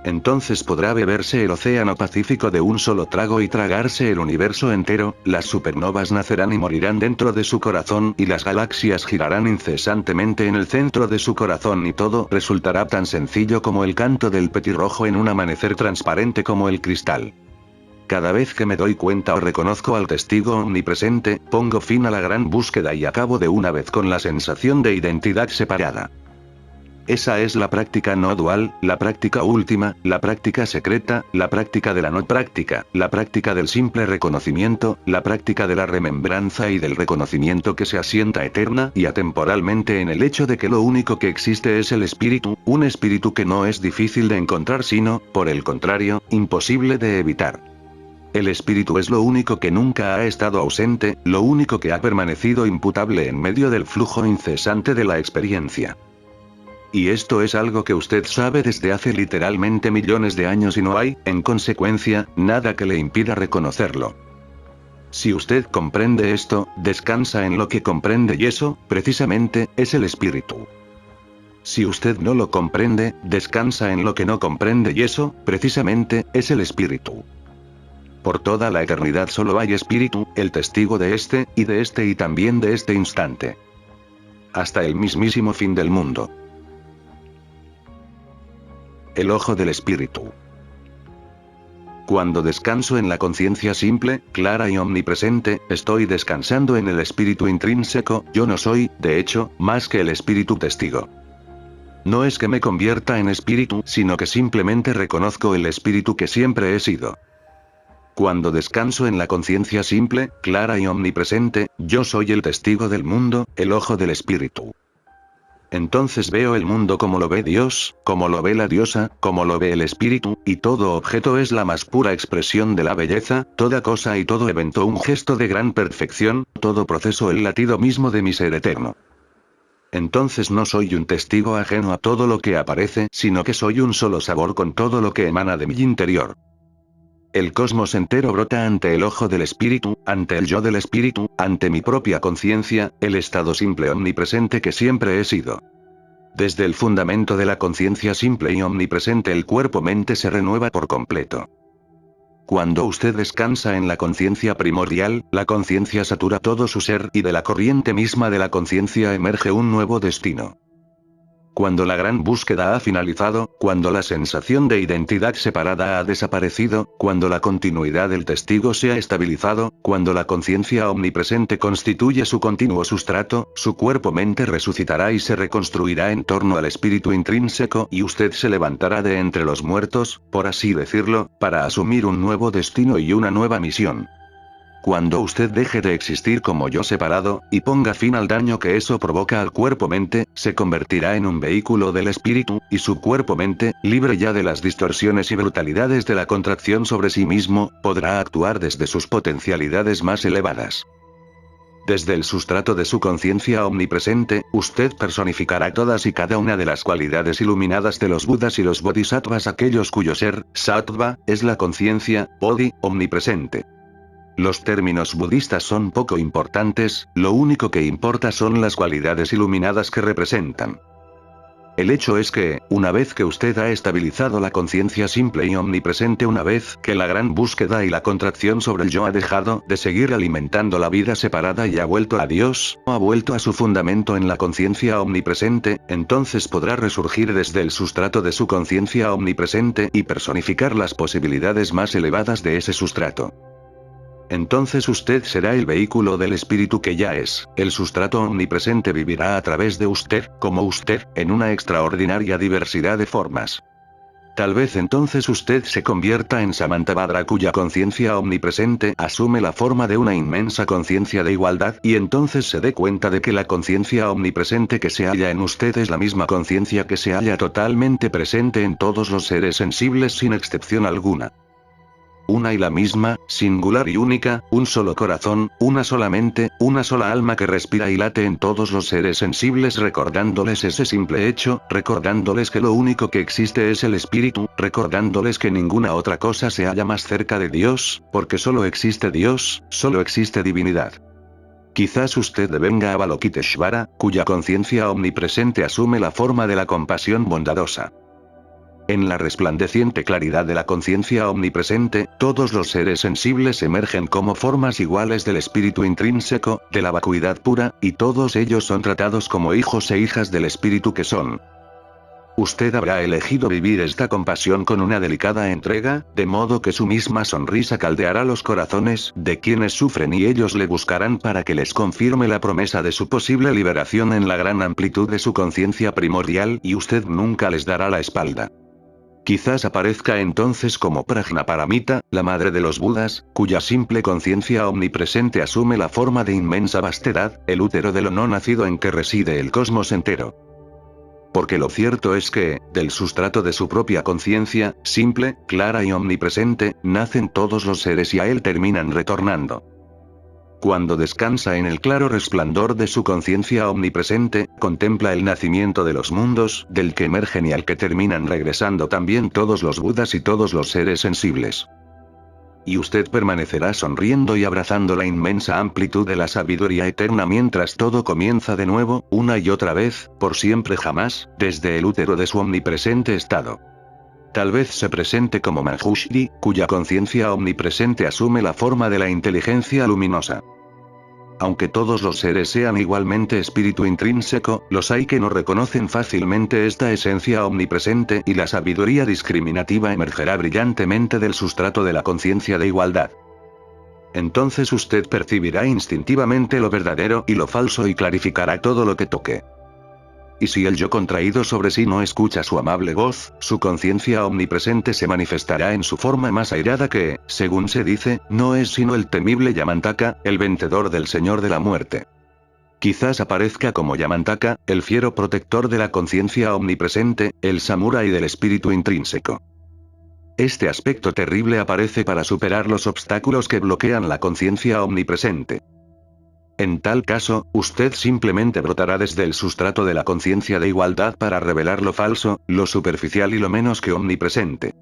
Entonces podrá beberse el océano Pacífico de un solo trago y tragarse el universo entero, las supernovas nacerán y morirán dentro de su corazón y las galaxias girarán incesantemente en el centro de su corazón y todo resultará tan sencillo como el canto del petirrojo en un amanecer transparente como el cristal. Cada vez que me doy cuenta o reconozco al testigo omnipresente, pongo fin a la gran búsqueda y acabo de una vez con la sensación de identidad separada. Esa es la práctica no dual, la práctica última, la práctica secreta, la práctica de la no práctica, la práctica del simple reconocimiento, la práctica de la remembranza y del reconocimiento que se asienta eterna y atemporalmente en el hecho de que lo único que existe es el espíritu, un espíritu que no es difícil de encontrar sino, por el contrario, imposible de evitar. El espíritu es lo único que nunca ha estado ausente, lo único que ha permanecido imputable en medio del flujo incesante de la experiencia. Y esto es algo que usted sabe desde hace literalmente millones de años y no hay, en consecuencia, nada que le impida reconocerlo. Si usted comprende esto, descansa en lo que comprende y eso, precisamente, es el espíritu. Si usted no lo comprende, descansa en lo que no comprende y eso, precisamente, es el espíritu. Por toda la eternidad solo hay espíritu, el testigo de este y también de este instante. Hasta el mismísimo fin del mundo. El ojo del espíritu. Cuando descanso en la conciencia simple, clara y omnipresente, estoy descansando en el espíritu intrínseco, yo no soy, de hecho, más que el espíritu testigo. No es que me convierta en espíritu, sino que simplemente reconozco el espíritu que siempre he sido. Cuando descanso en la conciencia simple, clara y omnipresente, yo soy el testigo del mundo, el ojo del espíritu. Entonces veo el mundo como lo ve Dios, como lo ve la diosa, como lo ve el espíritu, y todo objeto es la más pura expresión de la belleza, toda cosa y todo evento un gesto de gran perfección, todo proceso el latido mismo de mi ser eterno. Entonces no soy un testigo ajeno a todo lo que aparece, sino que soy un solo sabor con todo lo que emana de mi interior. El cosmos entero brota ante el ojo del espíritu, ante el yo del espíritu, ante mi propia conciencia, el estado simple omnipresente que siempre he sido. Desde el fundamento de la conciencia simple y omnipresente el cuerpo-mente se renueva por completo. Cuando usted descansa en la conciencia primordial, la conciencia satura todo su ser y de la corriente misma de la conciencia emerge un nuevo destino. Cuando la gran búsqueda ha finalizado, cuando la sensación de identidad separada ha desaparecido, cuando la continuidad del testigo se ha estabilizado, cuando la conciencia omnipresente constituye su continuo sustrato, su cuerpo-mente resucitará y se reconstruirá en torno al espíritu intrínseco y usted se levantará de entre los muertos, por así decirlo, para asumir un nuevo destino y una nueva misión. Cuando usted deje de existir como yo separado, y ponga fin al daño que eso provoca al cuerpo-mente, se convertirá en un vehículo del espíritu, y su cuerpo-mente, libre ya de las distorsiones y brutalidades de la contracción sobre sí mismo, podrá actuar desde sus potencialidades más elevadas. Desde el sustrato de su conciencia omnipresente, usted personificará todas y cada una de las cualidades iluminadas de los Budas y los Bodhisattvas, aquellos cuyo ser, sattva, es la conciencia, bodhi, omnipresente. Los términos budistas son poco importantes, lo único que importa son las cualidades iluminadas que representan. El hecho es que, una vez que usted ha estabilizado la conciencia simple y omnipresente, una vez que la gran búsqueda y la contracción sobre el yo ha dejado de seguir alimentando la vida separada y ha vuelto a Dios, o ha vuelto a su fundamento en la conciencia omnipresente, entonces podrá resurgir desde el sustrato de su conciencia omnipresente y personificar las posibilidades más elevadas de ese sustrato. Entonces usted será el vehículo del espíritu que ya es, el sustrato omnipresente vivirá a través de usted, como usted, en una extraordinaria diversidad de formas. Tal vez entonces usted se convierta en Samantabhadra cuya conciencia omnipresente asume la forma de una inmensa conciencia de igualdad y entonces se dé cuenta de que la conciencia omnipresente que se halla en usted es la misma conciencia que se halla totalmente presente en todos los seres sensibles sin excepción alguna. una y la misma, singular y única, un solo corazón, una sola mente, una sola alma que respira y late en todos los seres sensibles, recordándoles ese simple hecho, recordándoles que lo único que existe es el espíritu, recordándoles que ninguna otra cosa se halla más cerca de Dios, porque solo existe Dios, solo existe divinidad. Quizás usted devenga Avalokiteshvara, cuya conciencia omnipresente asume la forma de la compasión bondadosa. En la resplandeciente claridad de la conciencia omnipresente, todos los seres sensibles emergen como formas iguales del espíritu intrínseco, de la vacuidad pura, y todos ellos son tratados como hijos e hijas del espíritu que son. Usted habrá elegido vivir esta compasión con una delicada entrega, de modo que su misma sonrisa caldeará los corazones de quienes sufren y ellos le buscarán para que les confirme la promesa de su posible liberación en la gran amplitud de su conciencia primordial y usted nunca les dará la espalda. Quizás aparezca entonces como Prajnaparamita, la madre de los Budas, cuya simple conciencia omnipresente asume la forma de inmensa vastedad, el útero de lo no nacido en que reside el cosmos entero. Porque lo cierto es que, del sustrato de su propia conciencia, simple, clara y omnipresente, nacen todos los seres y a él terminan retornando. Cuando descansa en el claro resplandor de su conciencia omnipresente, contempla el nacimiento de los mundos, del que emergen y al que terminan regresando también todos los Budas y todos los seres sensibles. Y usted permanecerá sonriendo y abrazando la inmensa amplitud de la sabiduría eterna mientras todo comienza de nuevo, una y otra vez, por siempre jamás, desde el útero de su omnipresente estado. Tal vez se presente como Manjushri, cuya conciencia omnipresente asume la forma de la inteligencia luminosa. Aunque todos los seres sean igualmente espíritu intrínseco, los hay que no reconocen fácilmente esta esencia omnipresente y la sabiduría discriminativa emergerá brillantemente del sustrato de la conciencia de igualdad. Entonces usted percibirá instintivamente lo verdadero y lo falso y clarificará todo lo que toque. Y si el yo contraído sobre sí no escucha su amable voz, su conciencia omnipresente se manifestará en su forma más airada que, según se dice, no es sino el temible Yamantaka, el vencedor del Señor de la Muerte. Quizás aparezca como Yamantaka, el fiero protector de la conciencia omnipresente, el samurái del espíritu intrínseco. Este aspecto terrible aparece para superar los obstáculos que bloquean la conciencia omnipresente. En tal caso, usted simplemente brotará desde el sustrato de la conciencia de igualdad para revelar lo falso, lo superficial y lo menos que omnipresente.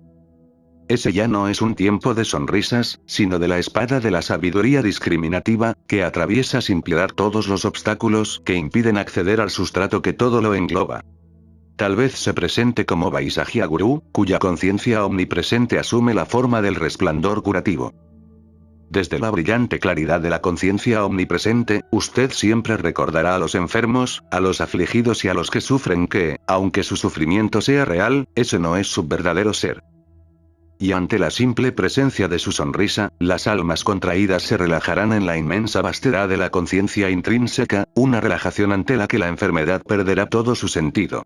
Ese ya no es un tiempo de sonrisas, sino de la espada de la sabiduría discriminativa, que atraviesa sin piedad todos los obstáculos que impiden acceder al sustrato que todo lo engloba. Tal vez se presente como Vaisajya Guru, cuya conciencia omnipresente asume la forma del resplandor curativo. Desde la brillante claridad de la conciencia omnipresente, usted siempre recordará a los enfermos, a los afligidos y a los que sufren que, aunque su sufrimiento sea real, ese no es su verdadero ser. Y ante la simple presencia de su sonrisa, las almas contraídas se relajarán en la inmensa vastedad de la conciencia intrínseca, una relajación ante la que la enfermedad perderá todo su sentido.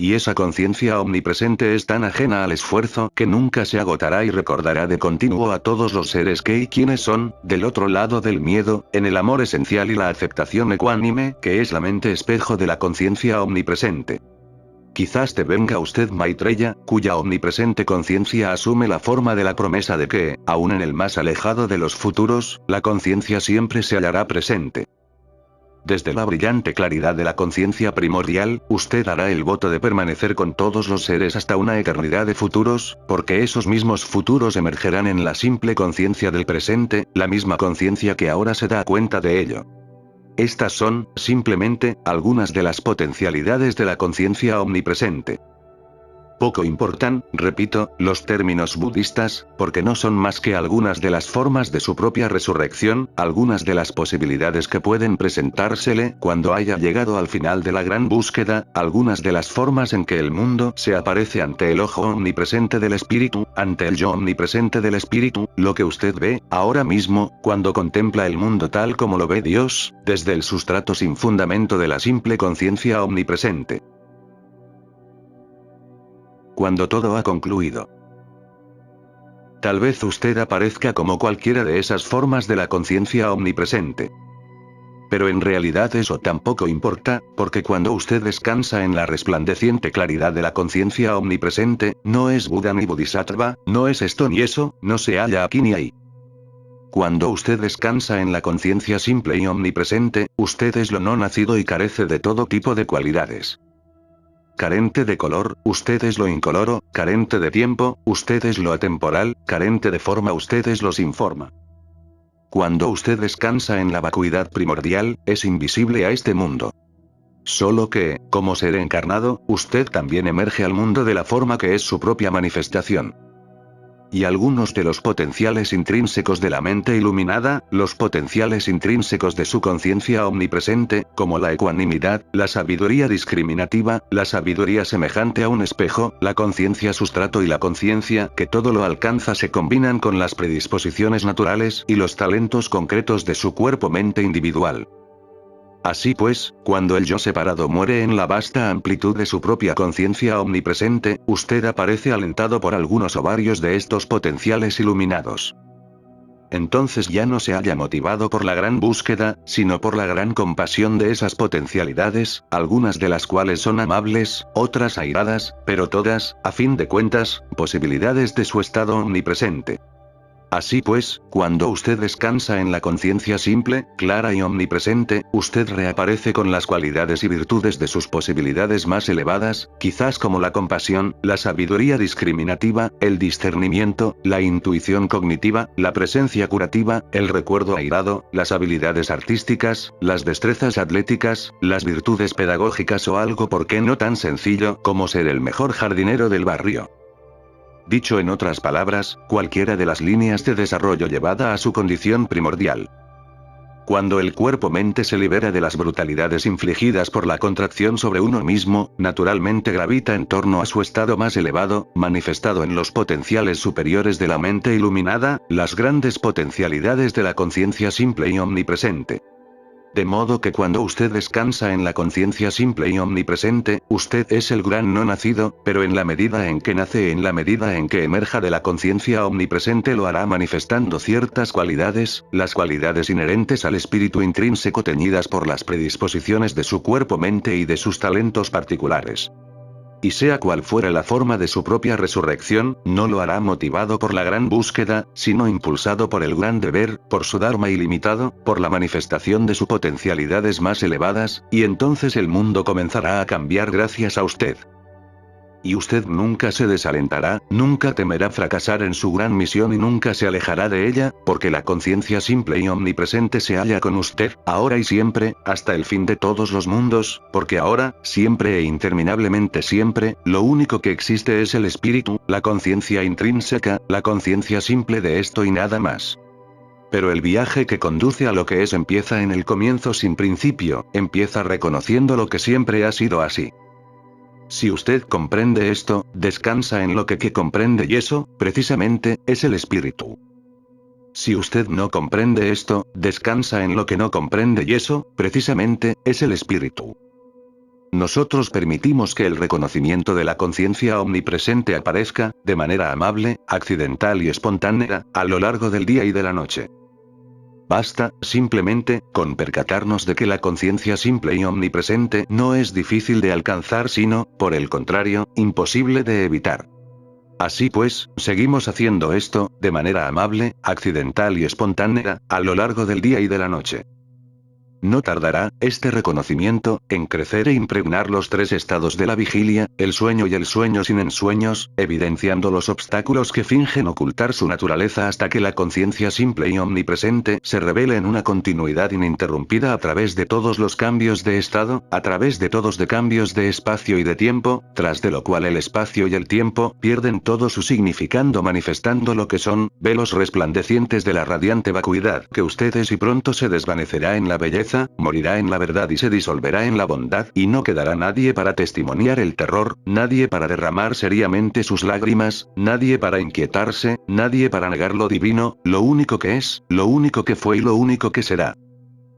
Y esa conciencia omnipresente es tan ajena al esfuerzo que nunca se agotará y recordará de continuo a todos los seres que y quienes son, del otro lado del miedo, en el amor esencial y la aceptación ecuánime, que es la mente espejo de la conciencia omnipresente. Quizás te venga usted Maitreya, cuya omnipresente conciencia asume la forma de la promesa de que, aun en el más alejado de los futuros, la conciencia siempre se hallará presente. Desde la brillante claridad de la conciencia primordial, usted hará el voto de permanecer con todos los seres hasta una eternidad de futuros, porque esos mismos futuros emergerán en la simple conciencia del presente, la misma conciencia que ahora se da cuenta de ello. Estas son, simplemente, algunas de las potencialidades de la conciencia omnipresente. Poco importan, repito, los términos budistas, porque no son más que algunas de las formas de su propia resurrección, algunas de las posibilidades que pueden presentársele cuando haya llegado al final de la gran búsqueda, algunas de las formas en que el mundo se aparece ante el ojo omnipresente del espíritu, ante el yo omnipresente del espíritu, lo que usted ve, ahora mismo, cuando contempla el mundo tal como lo ve Dios, desde el sustrato sin fundamento de la simple conciencia omnipresente. Cuando todo ha concluido. Tal vez usted aparezca como cualquiera de esas formas de la conciencia omnipresente. Pero en realidad eso tampoco importa, porque cuando usted descansa en la resplandeciente claridad de la conciencia omnipresente, no es Buda ni Bodhisattva, no es esto ni eso, no se halla aquí ni ahí. Cuando usted descansa en la conciencia simple y omnipresente, usted es lo no nacido y carece de todo tipo de cualidades. Carente de color, usted es lo incoloro; carente de tiempo, usted es lo atemporal; carente de forma, usted es lo sin forma. Cuando usted descansa en la vacuidad primordial, es invisible a este mundo. Solo que, como ser encarnado, usted también emerge al mundo de la forma que es su propia manifestación. Y algunos de los potenciales intrínsecos de la mente iluminada, los potenciales intrínsecos de su conciencia omnipresente, como la ecuanimidad, la sabiduría discriminativa, la sabiduría semejante a un espejo, la conciencia sustrato y la conciencia que todo lo alcanza, se combinan con las predisposiciones naturales y los talentos concretos de su cuerpo-mente individual. Así pues, cuando el yo separado muere en la vasta amplitud de su propia conciencia omnipresente, usted aparece alentado por algunos o varios de estos potenciales iluminados. Entonces ya no se halla motivado por la gran búsqueda, sino por la gran compasión de esas potencialidades, algunas de las cuales son amables, otras airadas, pero todas, a fin de cuentas, posibilidades de su estado omnipresente. Así pues, cuando usted descansa en la conciencia simple, clara y omnipresente, usted reaparece con las cualidades y virtudes de sus posibilidades más elevadas, quizás como la compasión, la sabiduría discriminativa, el discernimiento, la intuición cognitiva, la presencia curativa, el recuerdo airado, las habilidades artísticas, las destrezas atléticas, las virtudes pedagógicas o algo por qué no tan sencillo como ser el mejor jardinero del barrio. Dicho en otras palabras, cualquiera de las líneas de desarrollo llevada a su condición primordial. Cuando el cuerpo-mente se libera de las brutalidades infligidas por la contracción sobre uno mismo, naturalmente gravita en torno a su estado más elevado, manifestado en los potenciales superiores de la mente iluminada, las grandes potencialidades de la conciencia simple y omnipresente. De modo que cuando usted descansa en la conciencia simple y omnipresente, usted es el gran no nacido, pero en la medida en que nace, en la medida en que emerja de la conciencia omnipresente, lo hará manifestando ciertas cualidades, las cualidades inherentes al espíritu intrínseco teñidas por las predisposiciones de su cuerpo-mente y de sus talentos particulares. Y sea cual fuera la forma de su propia resurrección, no lo hará motivado por la gran búsqueda, sino impulsado por el gran deber, por su dharma ilimitado, por la manifestación de sus potencialidades más elevadas, y entonces el mundo comenzará a cambiar gracias a usted. Y usted nunca se desalentará, nunca temerá fracasar en su gran misión y nunca se alejará de ella, porque la conciencia simple y omnipresente se halla con usted, ahora y siempre, hasta el fin de todos los mundos, porque ahora, siempre e interminablemente siempre, lo único que existe es el espíritu, la conciencia intrínseca, la conciencia simple de esto y nada más. Pero el viaje que conduce a lo que es empieza en el comienzo sin principio, empieza reconociendo lo que siempre ha sido así. Si usted comprende esto, descansa en lo que comprende y eso, precisamente, es el espíritu. Si usted no comprende esto, descansa en lo que no comprende y eso, precisamente, es el espíritu. Nosotros permitimos que el reconocimiento de la conciencia omnipresente aparezca, de manera amable, accidental y espontánea, a lo largo del día y de la noche. Basta, simplemente, con percatarnos de que la conciencia simple y omnipresente no es difícil de alcanzar sino, por el contrario, imposible de evitar. Así pues, seguimos haciendo esto, de manera amable, accidental y espontánea, a lo largo del día y de la noche. No tardará, este reconocimiento, en crecer e impregnar los tres estados de la vigilia, el sueño y el sueño sin ensueños, evidenciando los obstáculos que fingen ocultar su naturaleza hasta que la conciencia simple y omnipresente se revele en una continuidad ininterrumpida a través de todos los cambios de estado, a través de todos de cambios de espacio y de tiempo, tras de lo cual el espacio y el tiempo pierden todo su significando manifestando lo que son, velos resplandecientes de la radiante vacuidad que usted es y pronto se desvanecerá en la belleza, morirá en la verdad y se disolverá en la bondad y no quedará nadie para testimoniar el terror, nadie para derramar seriamente sus lágrimas, nadie para inquietarse, nadie para negar lo divino, lo único que es, lo único que fue y lo único que será.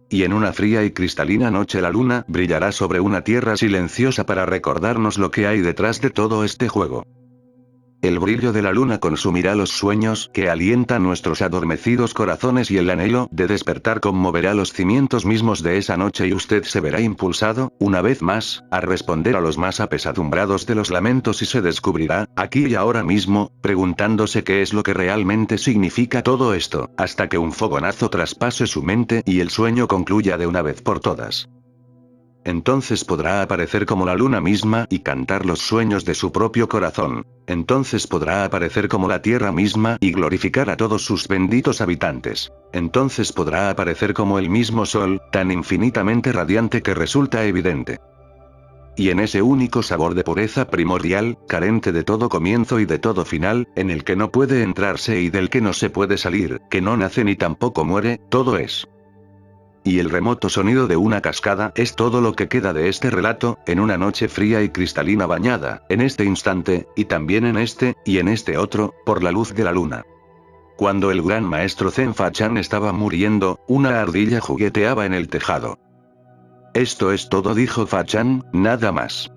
Y en una fría y cristalina noche la luna brillará sobre una tierra silenciosa para recordarnos lo que hay detrás de todo este juego. El brillo de la luna consumirá los sueños que alientan nuestros adormecidos corazones y el anhelo de despertar conmoverá los cimientos mismos de esa noche y usted se verá impulsado, una vez más, a responder a los más apesadumbrados de los lamentos y se descubrirá, aquí y ahora mismo, preguntándose qué es lo que realmente significa todo esto, hasta que un fogonazo traspase su mente y el sueño concluya de una vez por todas. Entonces podrá aparecer como la luna misma y cantar los sueños de su propio corazón. Entonces podrá aparecer como la tierra misma y glorificar a todos sus benditos habitantes. Entonces podrá aparecer como el mismo sol, tan infinitamente radiante que resulta evidente. Y en ese único sabor de pureza primordial, carente de todo comienzo y de todo final, en el que no puede entrarse y del que no se puede salir, que no nace ni tampoco muere, todo es. Y el remoto sonido de una cascada es todo lo que queda de este relato, en una noche fría y cristalina bañada, en este instante, y también en este, y en este otro, por la luz de la luna. Cuando el gran maestro Zen Fachan estaba muriendo, una ardilla jugueteaba en el tejado. Esto es todo, dijo Fachan, nada más.